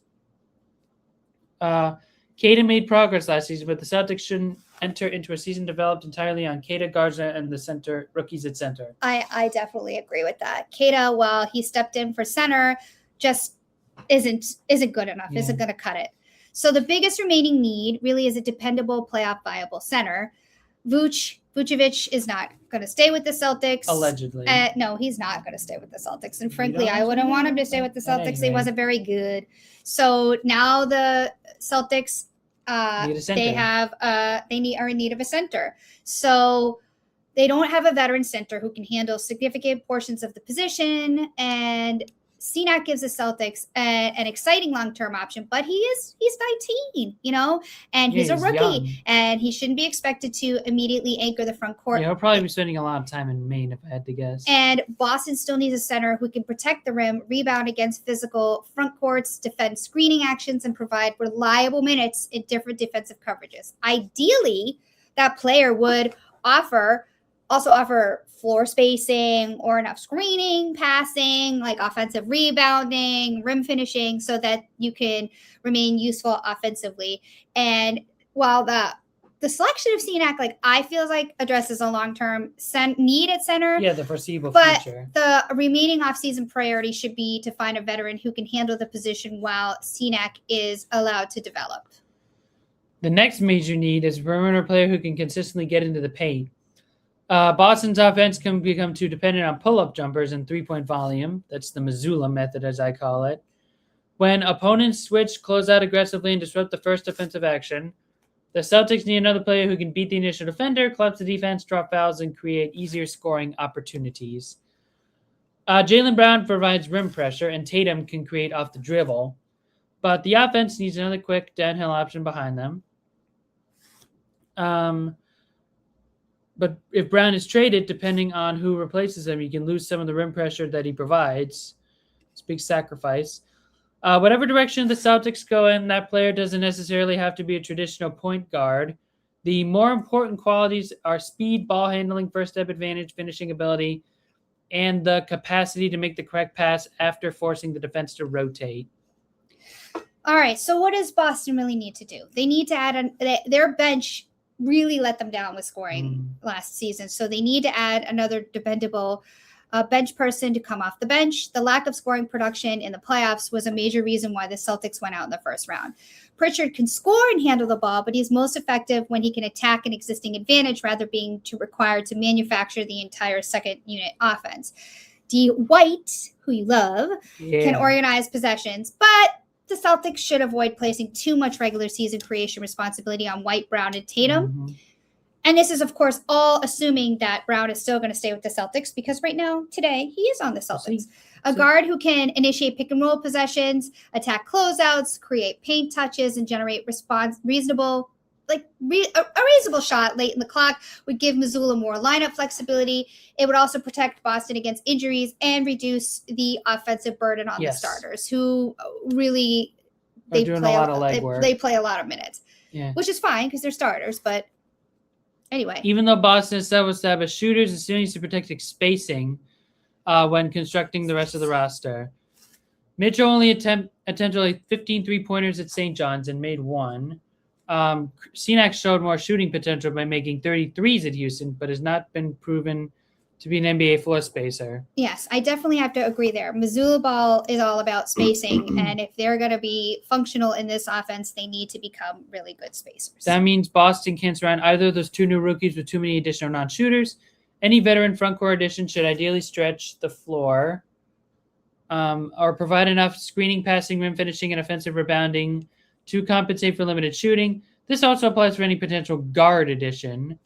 Kata made progress last season, but the Celtics shouldn't enter into a season developed entirely on Kata, Garza, and the rookies at center. I definitely agree with that. Kata, while he stepped in for center, just isn't good enough, isn't going to cut it. So the biggest remaining need really is a dependable playoff viable center. Vucevic is not going to stay with the Celtics. Allegedly. No, he's not going to stay with the Celtics. And frankly, I wouldn't want him to stay with the Celtics. He wasn't very good. So now the Celtics, are in need of a center. So they don't have a veteran center who can handle significant portions of the position. And Senac gives the Celtics an exciting long-term option, but he's 19, and he's a rookie, young. And he shouldn't be expected to immediately anchor the front court. Yeah, he'll probably be spending a lot of time in Maine, if I had to guess. And Boston still needs a center who can protect the rim, rebound against physical front courts, defend screening actions, and provide reliable minutes in different defensive coverages. Ideally, that player would also offer floor spacing or enough screening, passing, like offensive rebounding, rim finishing, so that you can remain useful offensively. And while the selection of Senac, I feel like addresses a long-term need at center. Yeah, the foreseeable future. The remaining offseason priority should be to find a veteran who can handle the position while Senac is allowed to develop. The next major need is a perimeter player who can consistently get into the paint. Boston's offense can become too dependent on pull-up jumpers and three-point volume. That's the Missoula method, as I call it. When opponents switch, close out aggressively, and disrupt the first defensive action, the Celtics need another player who can beat the initial defender, collapse the defense, drop fouls, and create easier scoring opportunities. Jaylen Brown provides rim pressure, and Tatum can create off the dribble. But the offense needs another quick downhill option behind them. But if Brown is traded, depending on who replaces him, you can lose some of the rim pressure that he provides. It's a big sacrifice. Whatever direction the Celtics go in, that player doesn't necessarily have to be a traditional point guard. The more important qualities are speed, ball handling, first step advantage, finishing ability, and the capacity to make the correct pass after forcing the defense to rotate. All right, so what does Boston really need to do? They need to add their bench really let them down with scoring last season. So they need to add another dependable bench person to come off the bench. The lack of scoring production in the playoffs was a major reason why the Celtics went out in the first round. Pritchard can score and handle the ball, but he's most effective when he can attack an existing advantage rather being required to manufacture the entire second unit offense. D. White, who you love, can organize possessions, but the Celtics should avoid placing too much regular season creation responsibility on White, Brown, and Tatum. And this is, of course, all assuming that Brown is still going to stay with the Celtics because today, he is on the Celtics. A guard who can initiate pick and roll possessions, attack closeouts, create paint touches, and generate reasonable shot late in the clock would give Missoula more lineup flexibility. It would also protect Boston against injuries and reduce the offensive burden on the starters, who really they play a lot of minutes, which is fine because they're starters. But anyway, even though Boston is established shooters, it still needs to protect spacing when constructing the rest of the roster. Mitchell only attempted like 15 3-pointers at St. John's and made one. Senac showed more shooting potential by making 33s at Houston, but has not been proven to be an NBA floor spacer. Yes, I definitely have to agree there. Missoula ball is all about spacing, and if they're going to be functional in this offense, they need to become really good spacers. That means Boston can't surround either of those two new rookies with too many additional non-shooters. Any veteran front court addition should ideally stretch the floor. or provide enough screening, passing, rim finishing, and offensive rebounding to compensate for limited shooting. This also applies for any potential guard addition.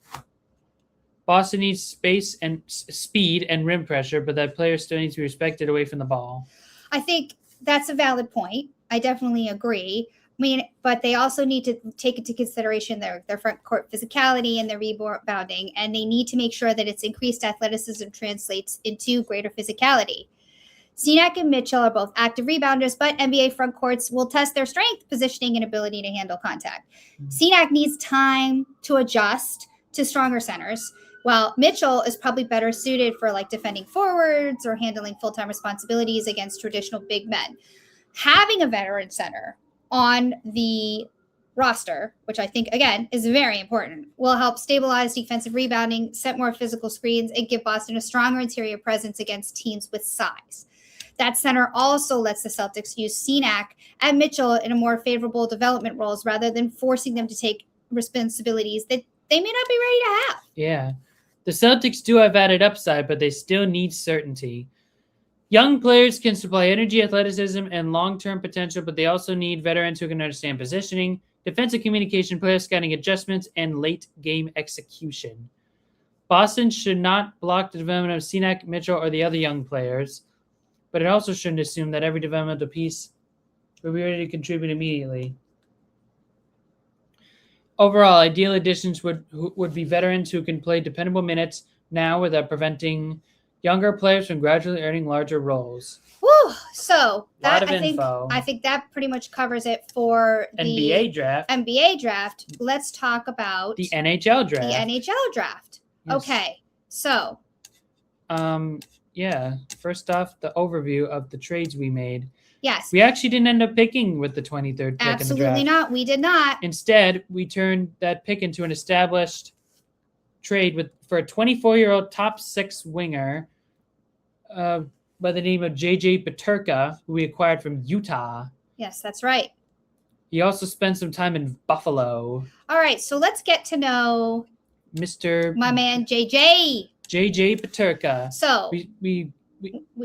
Boston needs space and speed and rim pressure, but that player still needs to be respected away from the ball. I think that's a valid point. I definitely agree. I mean, but they also need to take into consideration their front court physicality and their rebounding, and they need to make sure that its increased athleticism translates into greater physicality. Cenac and Mitchell are both active rebounders, but NBA front courts will test their strength, positioning, and ability to handle contact. Cenac needs time to adjust to stronger centers, while Mitchell is probably better suited for like defending forwards or handling full-time responsibilities against traditional big men. Having a veteran center on the roster, which I think, again, is very important, will help stabilize defensive rebounding, set more physical screens, and give Boston a stronger interior presence against teams with size. That center also lets the Celtics use Cenac and Mitchell in a more favorable development roles rather than forcing them to take responsibilities that they may not be ready to have. Yeah. The Celtics do have added upside, but they still need certainty. Young players can supply energy, athleticism, and long-term potential, but they also need veterans who can understand positioning, defensive communication, player scouting adjustments, and late-game execution. Boston should not block the development of Cenac, Mitchell, or the other young players, but it also shouldn't assume that every developmental piece will be ready to contribute immediately. Overall, ideal additions would be veterans who can play dependable minutes now without preventing younger players from gradually earning larger roles. Woo! So that info. I think that pretty much covers it for the NBA draft. Let's talk about the NHL draft. Yes. Okay. So first off, the overview of the trades we made. Yes. We actually didn't end up picking with the 23rd pick in the draft. Absolutely not. We did not. Instead, we turned that pick into an established trade for a 24-year-old top six winger by the name of J.J. Peterka, who we acquired from Utah. Yes, that's right. He also spent some time in Buffalo. All right, so let's get to know my man J.J. J.J. Peterka. So we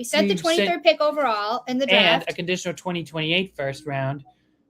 sent the 23rd pick overall in the draft. And a conditional 2028 first round,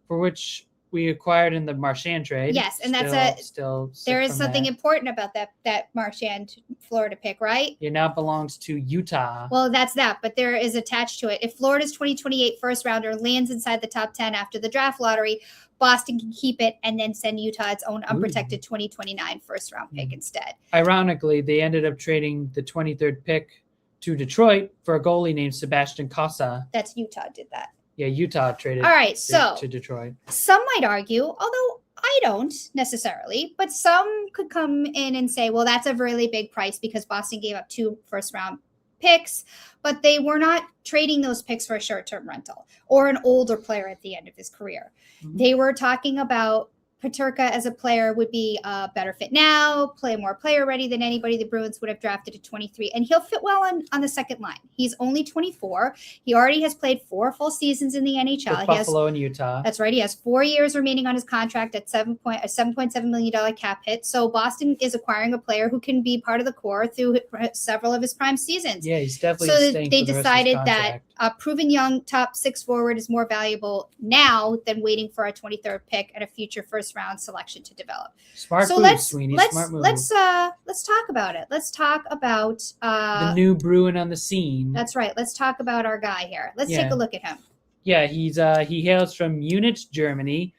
for which we acquired in the Marchand trade. Yes, and there is something important about that Marchand Florida pick, right? It now belongs to Utah. Well, that's that, but there is attached to it. If Florida's 2028 first rounder lands inside the top 10 after the draft lottery, Boston can keep it and then send Utah its own unprotected 2029 first round pick instead. Ironically, they ended up trading the 23rd pick to Detroit for a goalie named Sebastian Casa. That's Utah did that. Yeah, Utah traded to Detroit. Some might argue, although I don't necessarily, but some could come in and say, well, that's a really big price because Boston gave up 2 first-round picks, but they were not trading those picks for a short-term rental or an older player at the end of his career. Mm-hmm. They were talking about Peterka as a player would be a better fit now, play more player ready than anybody the Bruins would have drafted at 23, and he'll fit well on the second line. He's only 24. He already has played 4 full seasons in the NHL. With Buffalo and Utah. That's right. He has 4 years remaining on his contract at $7.7 million cap hit. So Boston is acquiring a player who can be part of the core through several of his prime seasons. Yeah, he's definitely staying they for the decided rest of his contract. that a proven young top 6 forward is more valuable now than waiting for a 23rd pick and a future first round selection to develop. Smart move, Sweeney. Smart move. Let's talk about it. Let's talk about the new Bruin on the scene. That's right. Let's talk about our guy here. Let's take a look at him. Yeah, he hails from Munich, Germany.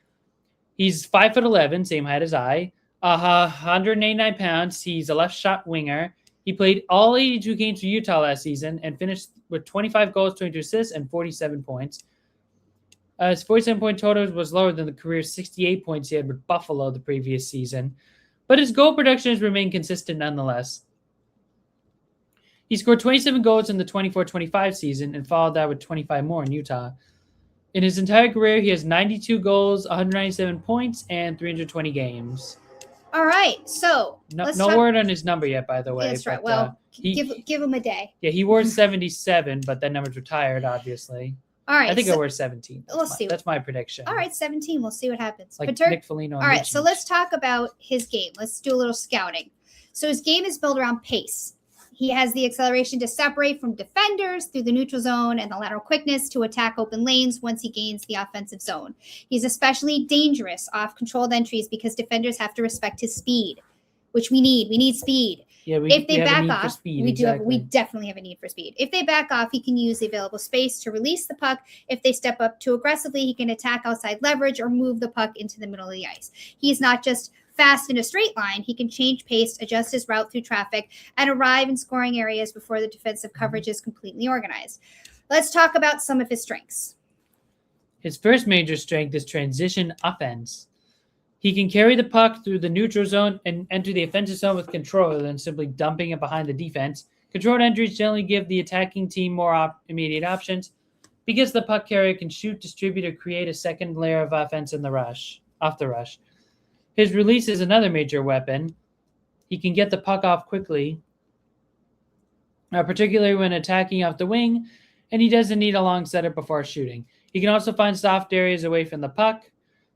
He's 5'11", same height as I. 189 pounds. He's a left shot winger. He played all 82 games for Utah last season and finished with 25 goals, 22 assists, and 47 points. His 47-point total was lower than the career 68 points he had with Buffalo the previous season, but his goal production has remained consistent nonetheless. He scored 27 goals in the 24-25 season and followed that with 25 more in Utah. In his entire career, he has 92 goals, 197 points, and 320 games. All right, so no word on his number yet, by the way. That's right. Well, give him a day. Yeah, he wore 77, but that number's retired, obviously. All right. I think I wear 17. That's my prediction. All right, 17. We'll see what happens. Like Nick Foligno. All right, so let's talk about his game. Let's do a little scouting. So his game is built around pace. He has the acceleration to separate from defenders through the neutral zone and the lateral quickness to attack open lanes once he gains the offensive zone. He's especially dangerous off controlled entries because defenders have to respect his speed, which we need. We need speed. Yeah, if they have back a need off, for speed. we definitely have a need for speed. If they back off, he can use the available space to release the puck. If they step up too aggressively, he can attack outside leverage or move the puck into the middle of the ice. He's not just fast in a straight line. He can change pace, adjust his route through traffic, and arrive in scoring areas before the defensive coverage is completely organized. Let's talk about some of his strengths. His first major strength is transition offense. He can carry the puck through the neutral zone and enter the offensive zone with control rather than simply dumping it behind the defense. Controlled entries generally give the attacking team more immediate options because the puck carrier can shoot, distribute, or create a second layer of offense off the rush. His release is another major weapon. He can get the puck off quickly, particularly when attacking off the wing, and he doesn't need a long setup before shooting. He can also find soft areas away from the puck.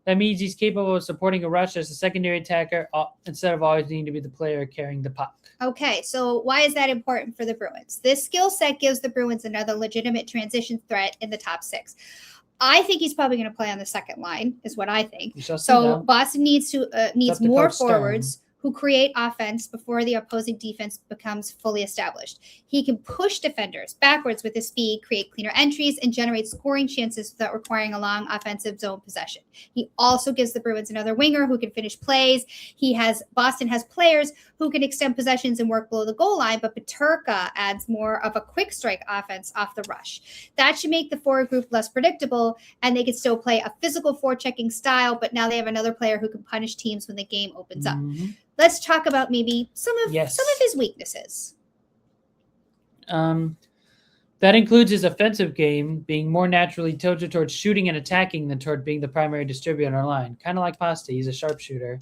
That means he's capable of supporting a rush as a secondary attacker instead of always needing to be the player carrying the puck. Okay, so why is that important for the Bruins? This skill set gives the Bruins another legitimate transition threat in the top six. I think he's probably going to play on the second line, is what I think. So Boston needs more forwards who create offense before the opposing defense becomes fully established. He can push defenders backwards with his speed, create cleaner entries, and generate scoring chances without requiring a long offensive zone possession. He also gives the Bruins another winger who can finish plays. Boston has players who can extend possessions and work below the goal line, but Peterka adds more of a quick strike offense off the rush. That should make the forward group less predictable, and they can still play a physical forechecking style, but now they have another player who can punish teams when the game opens up. Let's talk about maybe some of his weaknesses. That includes his offensive game being more naturally tilted towards shooting and attacking than toward being the primary distributor on our line. Kind of like Pasta, he's a sharpshooter.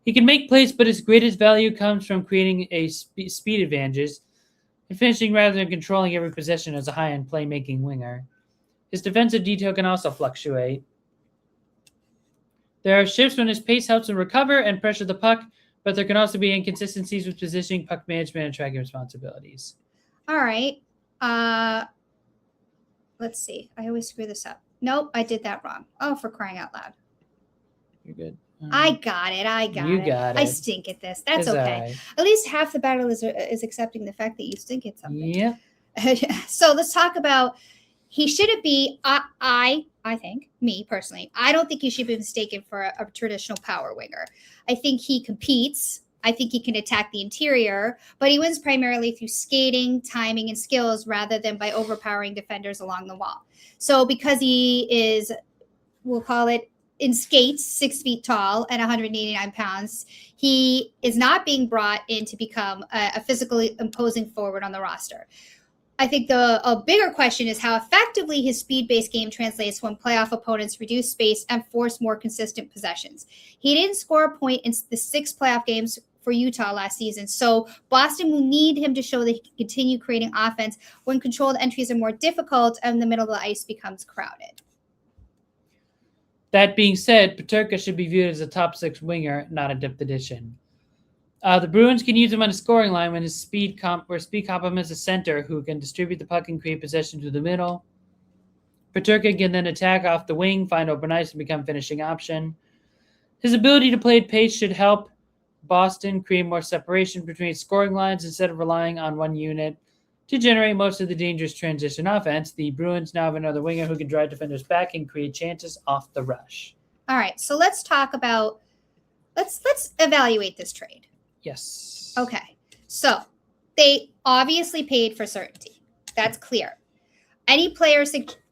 He can make plays, but his greatest value comes from creating a speed advantages and finishing rather than controlling every possession as a high-end playmaking winger. His defensive detail can also fluctuate. There are shifts when his pace helps him recover and pressure the puck, but there can also be inconsistencies with positioning, puck management, and tracking responsibilities. All right. Let's see. I always screw this up. Nope, I did that wrong. Oh, for crying out loud. You're good. I got it. You got it. I stink at this. That's it's okay. Right. At least half the battle is accepting the fact that you stink at something. Yeah. So let's talk about he shouldn't be. I think, me personally, I don't think he should be mistaken for a traditional power winger. I think he competes. I think he can attack the interior, but he wins primarily through skating, timing, and skills rather than by overpowering defenders along the wall. So because he is, we'll call it, in skates, 6 feet tall and 189 pounds, he is not being brought in to become a physically imposing forward on the roster. I think a bigger question is how effectively his speed-based game translates when playoff opponents reduce space and force more consistent possessions. He didn't score a point in the 6 playoff games for Utah last season, so Boston will need him to show that he can continue creating offense when controlled entries are more difficult and the middle of the ice becomes crowded. That being said, Peterka should be viewed as a top 6 winger, not a depth addition. The Bruins can use him on a scoring line when his speed complements a center who can distribute the puck and create possession through the middle. Peterka can then attack off the wing, find open ice, and become finishing option. His ability to play at pace should help Boston create more separation between scoring lines instead of relying on one unit to generate most of the dangerous transition offense. The Bruins now have another winger who can drive defenders back and create chances off the rush. All right, so let's talk about let's evaluate this trade. Yes. Okay, so they obviously paid for certainty. That's clear. Any player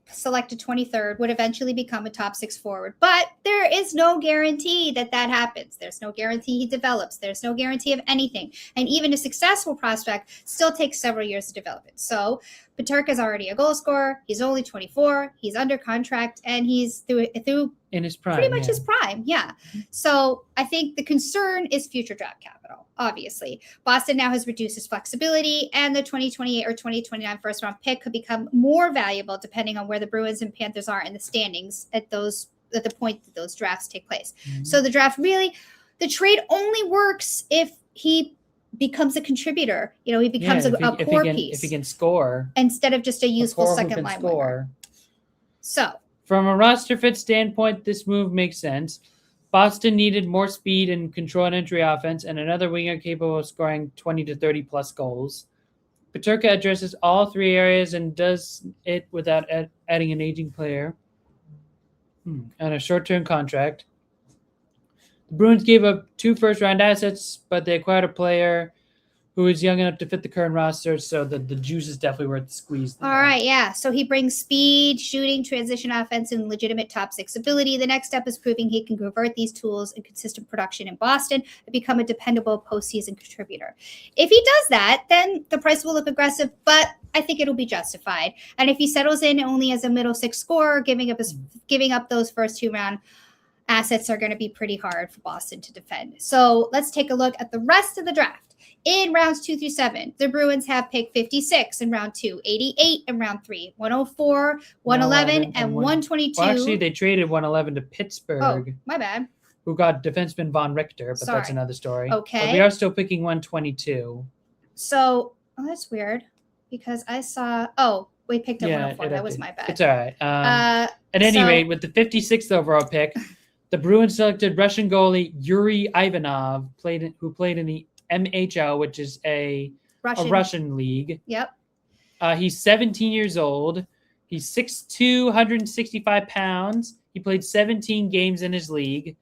selected 23rd would eventually become a top 6 forward, but there is no guarantee that happens. There's no guarantee he develops. There's no guarantee of anything. And even a successful prospect still takes several years to develop it. So Peterka is already a goal scorer. He's only 24. He's under contract, and he's through in his prime, pretty much his prime. Yeah. So I think the concern is future draft capital. Obviously, Boston now has reduced his flexibility, and the 2028 or 2029 first round pick could become more valuable depending on where the Bruins and Panthers are in the standings at the point that those drafts take place. So the trade only works if he becomes a contributor. He Yeah, becomes a core piece if he can score. instead of just a useful core who second can line score. winger. So, from a roster fit standpoint, this move makes sense. Boston needed more speed and control and entry offense and another winger capable of scoring 20 to 30 plus goals. Peterka addresses all three areas and does it without adding an aging player on a short-term contract. The Bruins gave up 2 first-round assets, but they acquired a player who is young enough to fit the current roster, so the juice is definitely worth the squeeze. All right, yeah. So he brings speed, shooting, transition offense, and legitimate top 6 ability. The next step is proving he can convert these tools in consistent production in Boston and become a dependable postseason contributor. If he does that, then the price will look aggressive, but I think it'll be justified. And if he settles in only as a middle 6 scorer, giving up those first 2 round assets are going to be pretty hard for Boston to defend. So let's take a look at the rest of the draft. In rounds 2 through 7, the Bruins have picked 56 in round 2, 88 in round 3, 104, 111, and 122. Well, actually, they traded 111 to Pittsburgh. Oh, my bad. Who got defenseman Von Richter, but that's another story. Okay. But we are still picking 122. So, that's weird because I saw, we picked up 104. That was my bad. It's all right. At any rate, with the 56th overall pick, the Bruins selected Russian goalie Yuri Ivanov, who played in the MHL, which is a Russian league. Yep. He's 17 years old. He's 6'2", 165 pounds. He played 17 games in his league.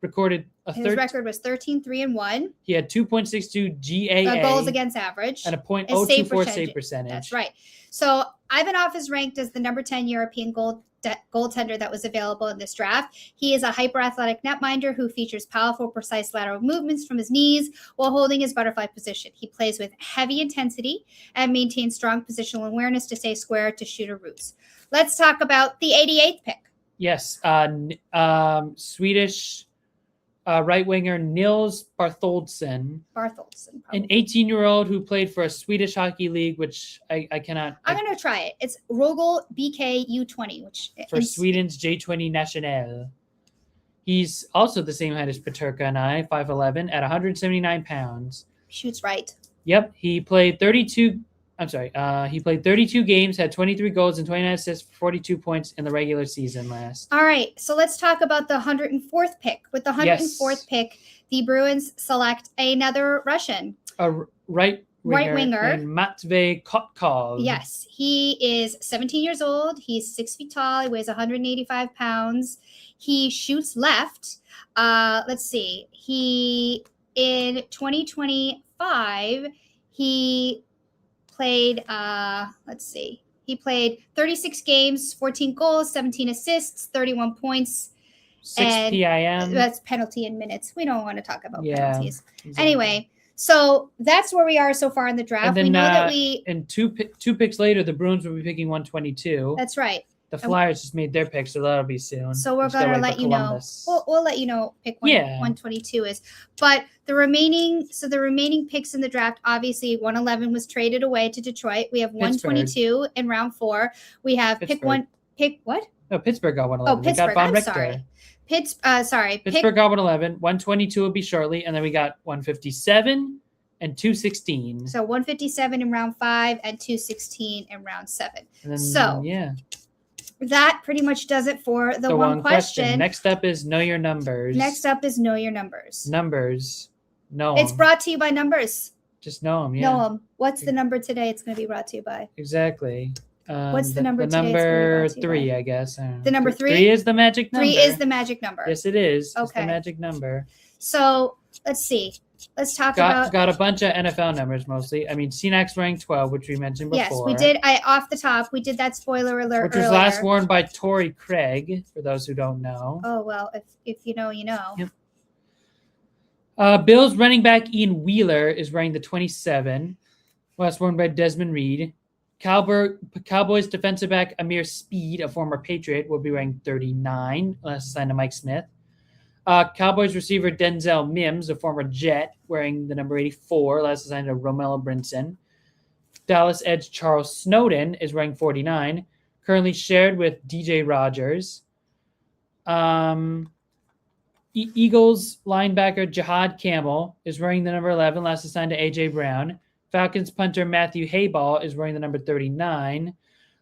Recorded his record was 13-3-1. He had 2.62 GAA. Goals against average. And a .024 save percentage. That's right. So Ivanov is ranked as the number 10 European goaltender that was available in this draft. He is a hyper-athletic netminder who features powerful, precise lateral movements from his knees while holding his butterfly position. He plays with heavy intensity and maintains strong positional awareness to stay square to shooter routes. Let's talk about the 88th pick. Yes. Swedish right winger Nils Bartholdsson. An 18-year-old who played for a Swedish hockey league, which I cannot. I'm going to try it. It's Rogel BK U20, which for Sweden's J20 National. He's also the same height as Peterka and I, 5'11", at 179 pounds. Shoots right. Yep, he played 32. He played 32 games, had 23 goals and 29 assists for 42 points in the regular season last. All right, so let's talk about the 104th pick. With the 104th pick, the Bruins select another Russian. A right winger named Matvey Kotkov. Yes, he is 17 years old. He's 6 feet tall. He weighs 185 pounds. He shoots left. Let's see. In 2025, he played, he played 36 games, 14 goals, 17 assists, 31 points. 6 PIM. That's penalty in minutes. We don't want to talk about penalties. Exactly. Anyway, so that's where we are so far in the draft. And then, we know that we... And two picks later, the Bruins will be picking 122. That's right. The Flyers just made their pick, so that'll be soon. So we're going to let you know. We'll let you know pick 122 is. But the remaining picks in the draft, obviously 111 was traded away to Detroit. We have 122 in round 4. We have Pittsburgh. pick what? No, Pittsburgh got 111. Oh, Pittsburgh. Got Von Richter. Sorry. Pittsburgh got 111. 122 will be shortly, and then we got 157 and 216. So 157 in round 5 and 216 in round 7. And then, that pretty much does it for the one question. Next up is Know Your Numbers. Numbers. Know 'em. It's brought to you by Numbers. Just know them, Know them. What's the number today it's going to be brought to you by? Exactly. What's the number today? Number 3, I guess. The number 3? 3 is the magic number. 3 is the magic number. Yes, it is. Okay. It's the magic number. So, let's see. Let's talk about... Got a bunch of NFL numbers mostly. I mean, Senak's ranked 12, which we mentioned before. Yes, we did. Off the top, we did that spoiler alert which was last worn by Torrey Craig, for those who don't know. Oh, well, if you know, you know. Yep. Bills running back Ian Wheeler is wearing the 27, last worn by Desmond Reed. Cowboys defensive back Amir Speed, a former Patriot, will be wearing 39, last assigned to Mike Smith. Cowboys receiver Denzel Mims, a former Jet, wearing the number 84, last assigned to Romello Brinson. Dallas edge Charles Snowden is wearing 49, currently shared with DJ Rogers. Eagles linebacker Jihad Campbell is wearing the number 11, last assigned to A.J. Brown. Falcons punter Matthew Hayball is wearing the number 39,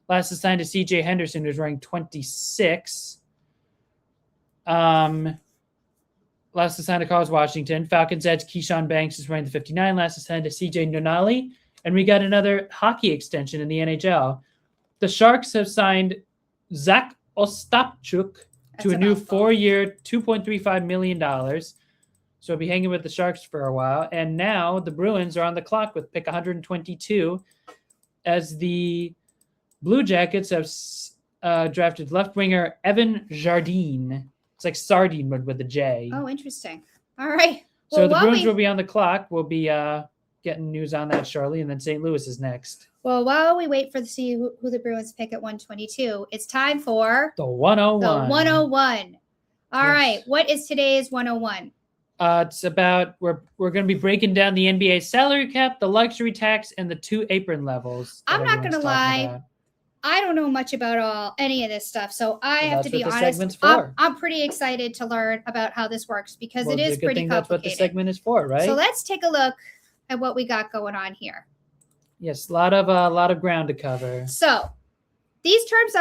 last assigned to C.J. Henderson, who's wearing 26. Last assigned to Carlos Washington. Falcons edge Keyshawn Banks is wearing the 59, last assigned to C.J. Nonali. And we got another hockey extension in the NHL. The Sharks have signed Zach Ostapchuk to a new 4-year, $2.35 million. So he'll be hanging with the Sharks for a while. And now the Bruins are on the clock with pick 122 as the Blue Jackets have drafted left winger Evan Jardine. It's like sardine but with a J. Oh, interesting. All right. So the Bruins will be on the clock. We'll be getting news on that shortly. And then St. Louis is next. Well, while we wait to see who the Bruins pick at 122, it's time for the 101. The 101. All right. What is today's 101? It's about we're going to be breaking down the NBA salary cap, the luxury tax, and the 2 apron levels. I'm not going to lie. I don't know much about any of this stuff, so I have to be honest. I'm pretty excited to learn about how this works because it is pretty complicated. That's what the segment is for, right? So let's take a look at what we got going on here. Yes, a lot of ground to cover. So these terms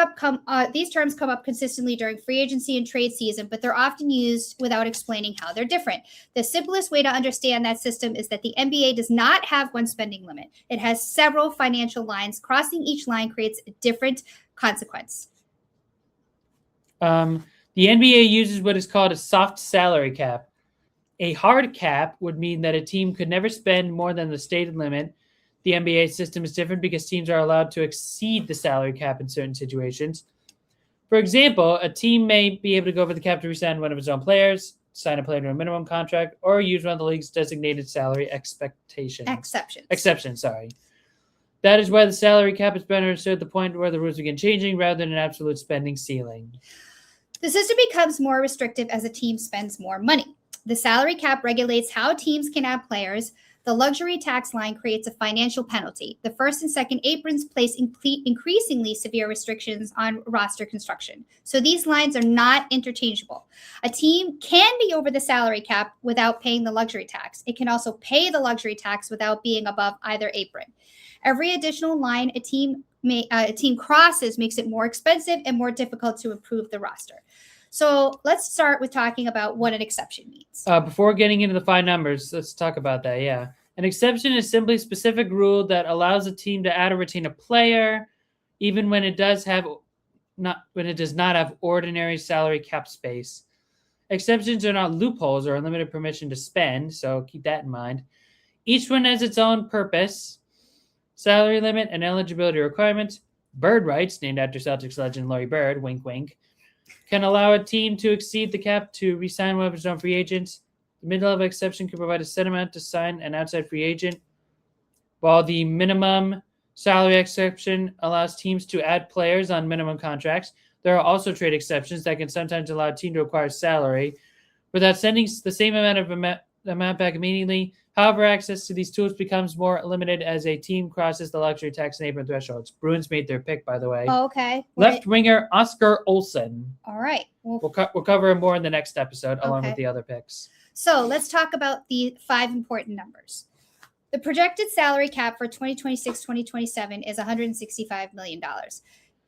come up consistently during free agency and trade season, but they're often used without explaining how they're different. The simplest way to understand that system is that the NBA does not have one spending limit. It has several financial lines. Crossing each line creates a different consequence. The NBA uses what is called a soft salary cap. A hard cap would mean that a team could never spend more than the stated limit. The NBA system is different because teams are allowed to exceed the salary cap in certain situations. For example, a team may be able to go over the cap to re-sign one of its own players, sign a player to a minimum contract, or use one of the league's designated salary exceptions. That is why the salary cap is better understood at the point where the rules begin changing rather than an absolute spending ceiling. The system becomes more restrictive as a team spends more money. The salary cap regulates how teams can add players. The luxury tax line creates a financial penalty. The first and second aprons place increasingly severe restrictions on roster construction. So these lines are not interchangeable. A team can be over the salary cap without paying the luxury tax. It can also pay the luxury tax without being above either apron. Every additional line a team crosses makes it more expensive and more difficult to improve the roster. So let's start with talking about what an exception means. Before getting into the fine numbers, let's talk about that. Yeah. An exception is simply a specific rule that allows a team to add or retain a player, even when it does not have ordinary salary cap space. Exceptions are not loopholes or unlimited permission to spend, so keep that in mind. Each one has its own purpose, salary limit, and eligibility requirements. Bird rights, named after Celtics legend Larry Bird, wink, wink, can allow a team to exceed the cap to re-sign one of its own free agents. The mid-level exception can provide a set amount to sign an outside free agent, while the minimum salary exception allows teams to add players on minimum contracts. There are also trade exceptions that can sometimes allow a team to acquire salary without sending the same amount back immediately. However, access to these tools becomes more limited as a team crosses the luxury tax and apron thresholds. Bruins made their pick, by the way. Oh, okay. Left winger Oscar Olsen. All right. We'll cover him more in the next episode, along with the other picks. So let's talk about the 5 important numbers. The projected salary cap for 2026-2027 is $165 million.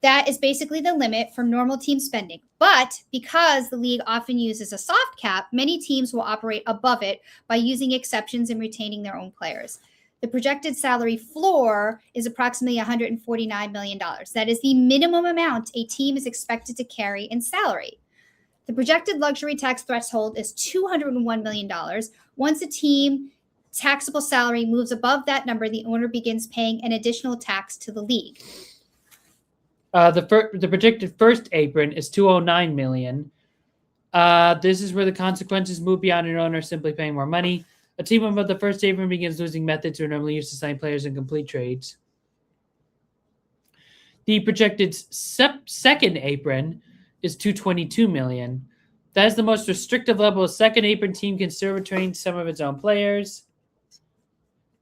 That is basically the limit for normal team spending. But because the league often uses a soft cap, many teams will operate above it by using exceptions and retaining their own players. The projected salary floor is approximately $149 million. That is the minimum amount a team is expected to carry in salary. The projected luxury tax threshold is $201 million. Once a team taxable salary moves above that number, the owner begins paying an additional tax to the league. The projected first apron is $209 million. This is where the consequences move beyond an owner simply paying more money. A team above the first apron begins losing methods who are normally used to sign players and complete trades. The projected second apron is $222 million. That is the most restrictive level. A second apron team can still retain some of its own players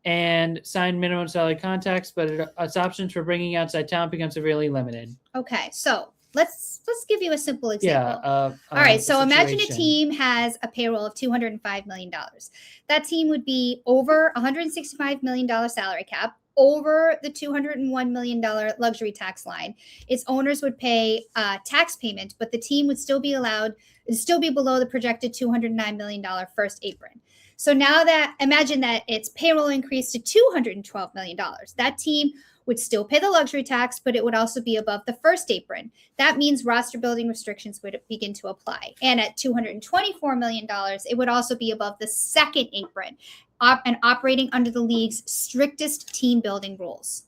and sign minimum salary contracts, but its options for bringing outside talent become severely limited. Okay, so let's give you a simple example. Yeah. All right, so imagine a situation. team has a payroll of $205 million. That team would be over $165 million salary cap, over the $201 million luxury tax line. Its owners would pay tax payment, but the team would still be below the projected $209 million first apron. So now imagine that its payroll increased to $212 million. That team would still pay the luxury tax, but it would also be above the first apron. That means roster building restrictions would begin to apply. And at $224 million, it would also be above the second apron and operating under the league's strictest team building rules.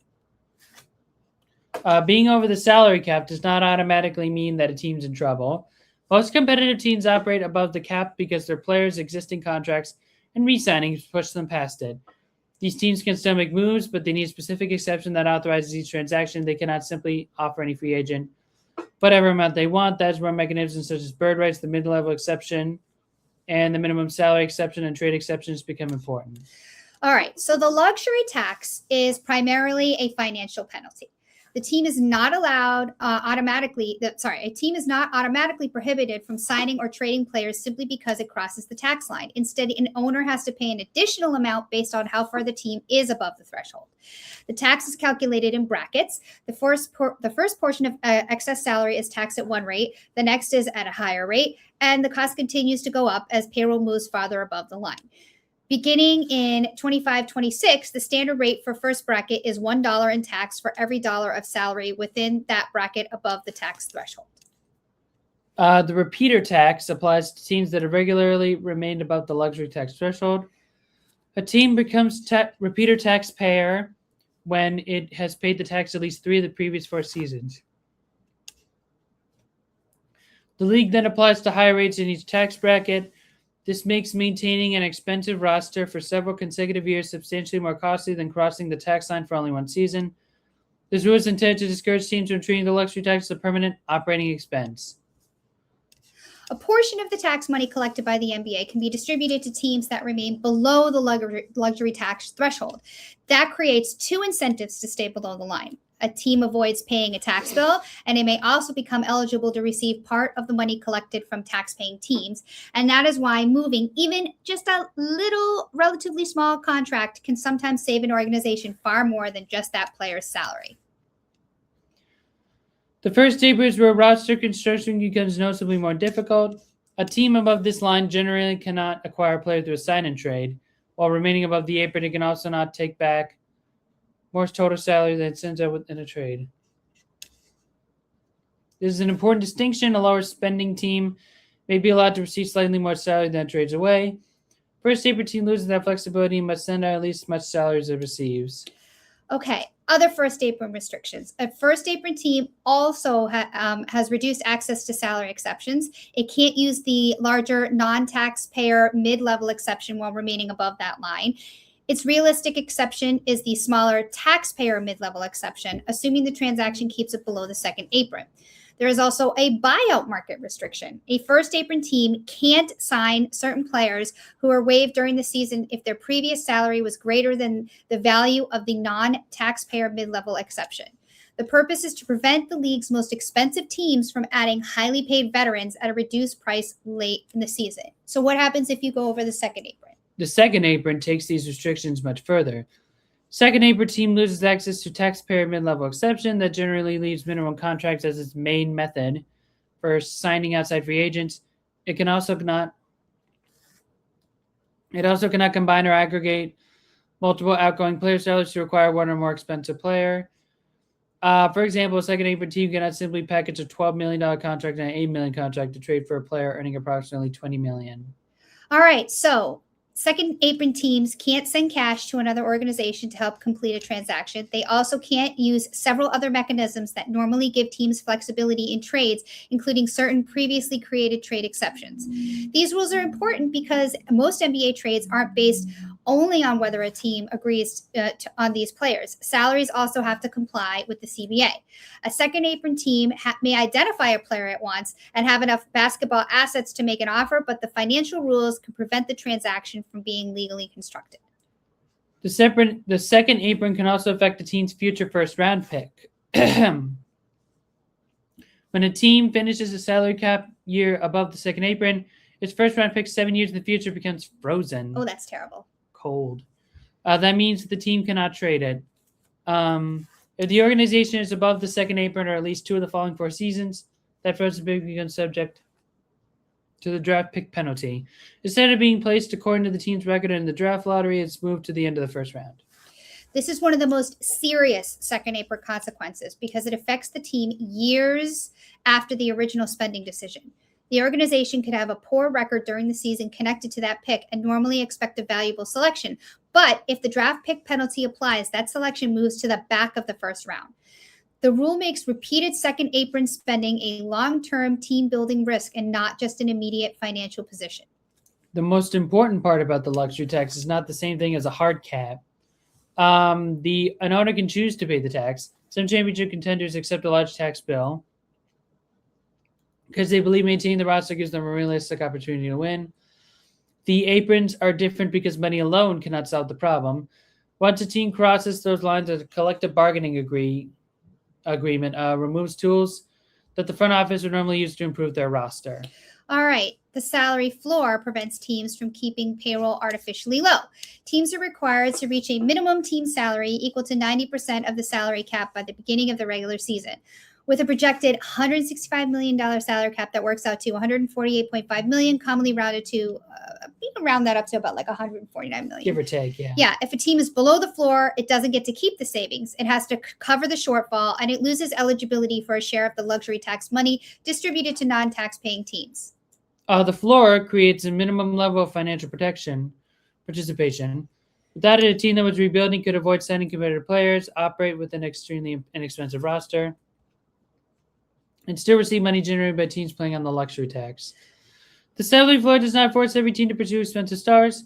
Being over the salary cap does not automatically mean that a team's in trouble. Most competitive teams operate above the cap because their players' existing contracts and re-signings push them past it. These teams can still make moves, but they need a specific exception that authorizes each transaction. They cannot simply offer any free agent whatever amount they want. That's where mechanisms such as bird rights, the mid-level exception, and the minimum salary exception and trade exceptions become important. All right, so the luxury tax is primarily a financial penalty. The team is not allowed a team is not automatically prohibited from signing or trading players simply because it crosses the tax line. Instead, an owner has to pay an additional amount based on how far the team is above the threshold. The tax is calculated in brackets. The first portion of excess salary is taxed at one rate. The next is at a higher rate, and the cost continues to go up as payroll moves farther above the line. Beginning in 25-26, the standard rate for first bracket is $1 in tax for every dollar of salary within that bracket above the tax threshold. The repeater tax applies to teams that have regularly remained above the luxury tax threshold. A team becomes repeater taxpayer when it has paid the tax at least 3 of the previous 4 seasons. The league then applies to higher rates in each tax bracket. This makes maintaining an expensive roster for several consecutive years substantially more costly than crossing the tax line for only one season. This rule is intended to discourage teams from treating the luxury tax as a permanent operating expense. A portion of the tax money collected by the NBA can be distributed to teams that remain below the luxury tax threshold. That creates 2 incentives to stay below the line. A team avoids paying a tax bill, and it may also become eligible to receive part of the money collected from tax-paying teams. And that is why moving even just a little, relatively small contract can sometimes save an organization far more than just that player's salary. The first apron is where roster construction becomes noticeably more difficult. A team above this line generally cannot acquire a player through a sign and trade. While remaining above the apron, it can also not take back more total salary than it sends out within a trade. This is an important distinction. A lower spending team may be allowed to receive slightly more salary than it trades away. First apron team loses that flexibility and must send out at least as much salary as it receives. Okay, other first apron restrictions. A first apron team also has reduced access to salary exceptions. It can't use the larger non-taxpayer mid-level exception while remaining above that line. Its realistic exception is the smaller taxpayer mid-level exception, assuming the transaction keeps it below the second apron. There is also a buyout market restriction. A first apron team can't sign certain players who are waived during the season if their previous salary was greater than the value of the non-taxpayer mid-level exception. The purpose is to prevent the league's most expensive teams from adding highly paid veterans at a reduced price late in the season. So what happens if you go over the second apron? The second apron takes these restrictions much further. Second apron team loses access to taxpayer mid-level exception that generally leaves minimum contracts as its main method for signing outside free agents. It also cannot combine or aggregate multiple outgoing player salaries to require one or more expensive player. For example, a second apron team cannot simply package a $12 million contract and an $8 million contract to trade for a player earning approximately $20 million. All right, so second apron teams can't send cash to another organization to help complete a transaction. They also can't use several other mechanisms that normally give teams flexibility in trades, including certain previously created trade exceptions. These rules are important because most NBA trades aren't based only on whether a team agrees on these players. Salaries also have to comply with the CBA. A second apron team may identify a player it wants and have enough basketball assets to make an offer, but the financial rules can prevent the transaction from being legally constructed. The second apron can also affect the team's future first-round pick. When a team finishes a salary cap year above the second apron, its first round pick 7 years in the future becomes frozen. Oh, that's terrible. Cold. That means the team cannot trade it. If the organization is above the second apron or at least 2 of the following 4 seasons, that frozen pick becomes subject to the draft pick penalty. Instead of being placed according to the team's record in the draft lottery, it's moved to the end of the first round. This is one of the most serious second apron consequences because it affects the team years after the original spending decision. The organization could have a poor record during the season connected to that pick and normally expect a valuable selection. But if the draft pick penalty applies, that selection moves to the back of the first round. The rule makes repeated second apron spending a long-term team-building risk and not just an immediate financial position. The most important part about the luxury tax is not the same thing as a hard cap. An owner can choose to pay the tax. Some championship contenders accept a large tax bill because they believe maintaining the roster gives them a realistic opportunity to win. The aprons are different because money alone cannot solve the problem. Once a team crosses those lines, a collective bargaining agreement removes tools that the front office would normally use to improve their roster. All right. The salary floor prevents teams from keeping payroll artificially low. Teams are required to reach a minimum team salary equal to 90% of the salary cap by the beginning of the regular season. With a projected $165 million salary cap that works out to $148.5 million, commonly rounded to, you can round that up to about like $149 million. Give or take, yeah. Yeah, if a team is below the floor, it doesn't get to keep the savings. It has to cover the shortfall, and it loses eligibility for a share of the luxury tax money distributed to non-tax paying teams. The floor creates a minimum level of financial participation. Without it, a team that was rebuilding could avoid signing competitive players, operate with an extremely inexpensive roster, and still receive money generated by teams playing on the luxury tax. The salary floor does not force every team to pursue expensive stars,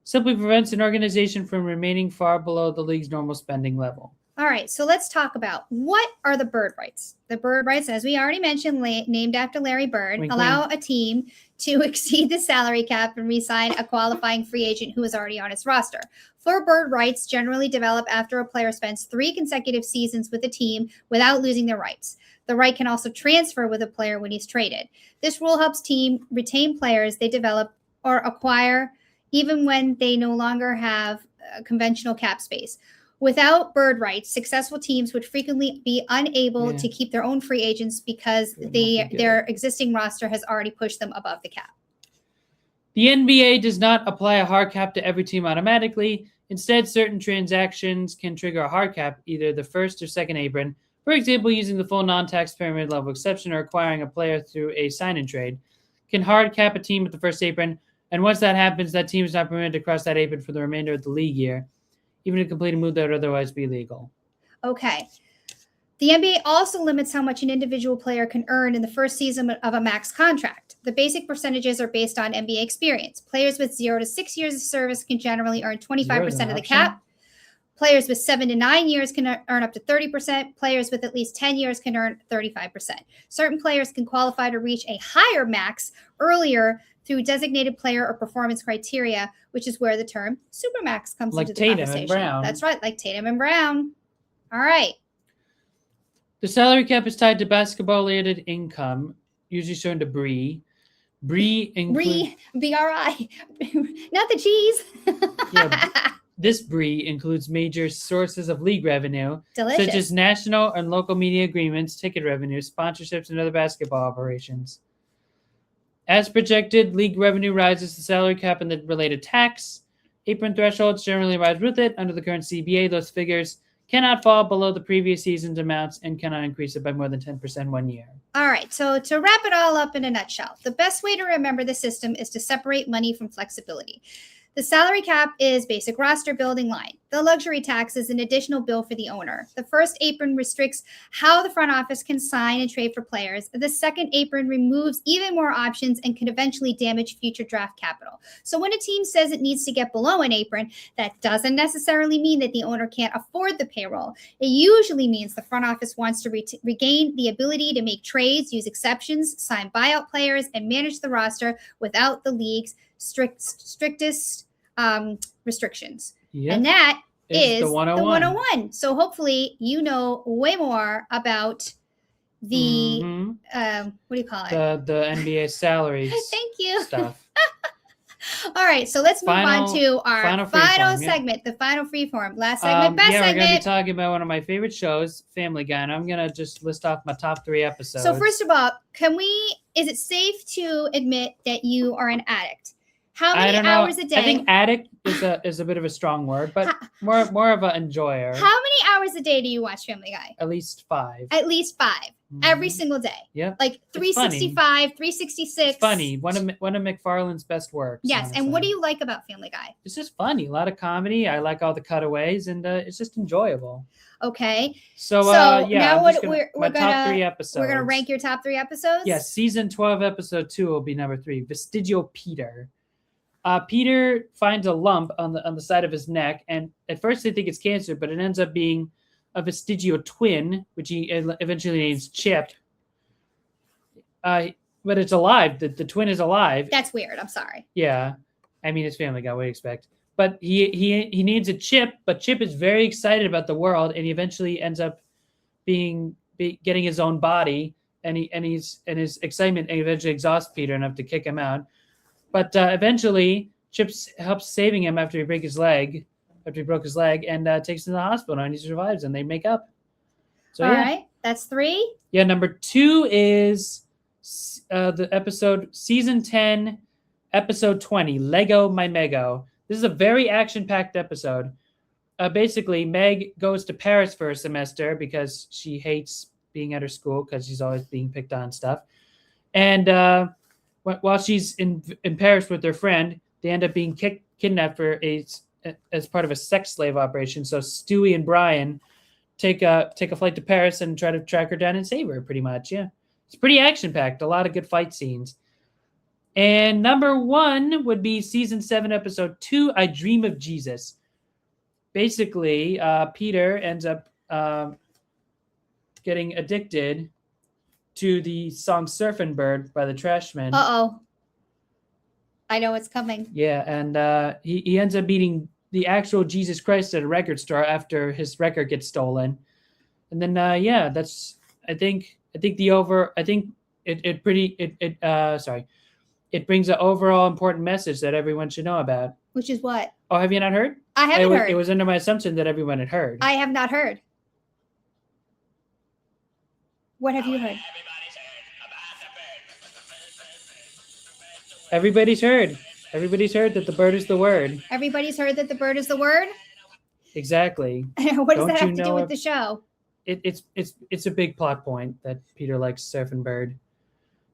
simply prevents an organization from remaining far below the league's normal spending level. All right, so let's talk about what are the bird rights. The bird rights, as we already mentioned, named after Larry Bird, Wink, allow wink. a team to exceed the salary cap and re-sign a qualifying free agent who is already on its roster. Floor bird rights generally develop after a player spends 3 consecutive seasons with a team without losing their rights. The right can also transfer with a player when he's traded. This rule helps team retain players they develop or acquire even when they no longer have conventional cap space. Without bird rights, successful teams would frequently be unable to keep their own free agents because their existing roster has already pushed them above the cap. The NBA does not apply a hard cap to every team automatically. Instead, certain transactions can trigger a hard cap, either the first or second apron. For example, using the full non-tax pyramid level exception or acquiring a player through a sign-and trade can hard cap a team at the first apron, and once that happens, that team is not permitted to cross that apron for the remainder of the league year, even to complete a move that would otherwise be legal. Okay. The NBA also limits how much an individual player can earn in the first season of a max contract. The basic percentages are based on NBA experience. Players with 0 to 6 years of service can generally earn 25% of the cap. Players with 7 to 9 years can earn up to 30%. Players with at least 10 years can earn 35%. Certain players can qualify to reach a higher max earlier through designated player or performance criteria, which is where the term supermax comes into the Tatum conversation. and Brown. That's right, like Tatum and Brown. All right. The salary cap is tied to basketball-related income, usually shown to BRI. BRI, B-R-I, not the cheese. This BRI includes major sources of league revenue, Delicious. such as national and local media agreements, ticket revenue, sponsorships, and other basketball operations. As projected, league revenue rises the salary cap and the related tax. Apron thresholds generally rise with it. Under the current CBA, those figures cannot fall below the previous season's amounts and cannot increase it by more than 10% 1 year. All right, so to wrap it all up in a nutshell, the best way to remember the system is to separate money from flexibility. The salary cap is basic roster building line. The luxury tax is an additional bill for the owner. The first apron restricts how the front office can sign and trade for players. The second apron removes even more options and can eventually damage future draft capital. So when a team says it needs to get below an apron, that doesn't necessarily mean that the owner can't afford the payroll. It usually means the front office wants to regain the ability to make trades, use exceptions, sign buyout players, and manage the roster without the league's strictest restrictions. Yep. And that is the 101. So hopefully you know way more about the Mhm. what do you call it? The NBA salaries Thank you. stuff. All right, so let's move on to our final final freeform, yeah. segment, the final freeform. Last segment, best We're going to be segment. talking about one of my favorite shows, Family Guy, and I'm going to just list off my top 3 episodes. So first of all, is it safe to admit that you are an addict? How many hours a day? I think addict is a bit of a strong word, but more of an enjoyer. How many hours a day do you watch Family Guy? At least 5. At least 5. Every single day. Yeah. Like 365, 366. It's funny. One of McFarlane's best works. Yes. Honestly. And what do you like about Family Guy? It's just funny. A lot of comedy. I like all the cutaways, and it's just enjoyable. Okay. So now my top 3 episodes. We're gonna rank your top 3 episodes. Yes. Season 12, episode 2 will be number 3. Vestigial Peter. Peter finds a lump on the side of his neck, and at first they think it's cancer, but it ends up being a vestigial twin, which he eventually names Chip. But it's alive. The twin is alive. That's weird. I'm sorry. Yeah, I mean it's Family Guy. What do you expect? But he needs a Chip. But Chip is very excited about the world, and he eventually ends up getting his own body, and his excitement eventually exhausts Peter enough to kick him out. But eventually, Chip helps saving him after he broke his leg, and takes him to the hospital, and he survives, and they make up. So all right, that's 3. Yeah, number 2 is the episode season 10, episode 20, Lego My Mego. This is a very action-packed episode. Basically, Meg goes to Paris for a semester because she hates being at her school because she's always being picked on and stuff. And while she's in Paris with her friend, they end up being kidnapped as part of a sex slave operation. So Stewie and Brian take a flight to Paris and try to track her down and save her, pretty much. Yeah. It's pretty action-packed. A lot of good fight scenes. And number 1 would be season 7, episode 2, I Dream of Jesus. Basically, Peter ends up getting addicted to the song Surfin' Bird by the Trashmen. Uh-oh. I know it's coming. Yeah, and he ends up meeting the actual Jesus Christ at a record store after his record gets stolen. And then that's it brings an overall important message that everyone should know about. Which is what? Oh, have you not heard? I haven't heard. It was under my assumption that everyone had heard. I have not heard. What have you heard? Everybody's heard. Everybody's heard that the bird is the word. Everybody's heard that the bird is the word? Exactly. What does that have to do with the show? It's a big plot point that Peter likes Surfing Bird.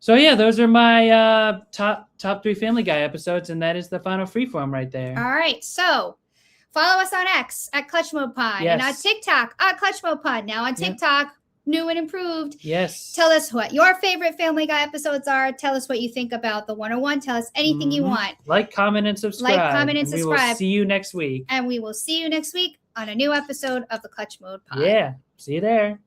So yeah, those are my top 3 Family Guy episodes, and that is the final freeform right there. All right, so follow us on X at Clutch Mode Pod, yes. And on TikTok at Clutch Mode Pod. Now on TikTok, new and improved. Yes. Tell us what your favorite Family Guy episodes are. Tell us what you think about the 101. Tell us anything you want. Like, comment, and subscribe. We will see you next week. And we will see you next week on a new episode of the Clutch Mode Pod. Yeah. See you there.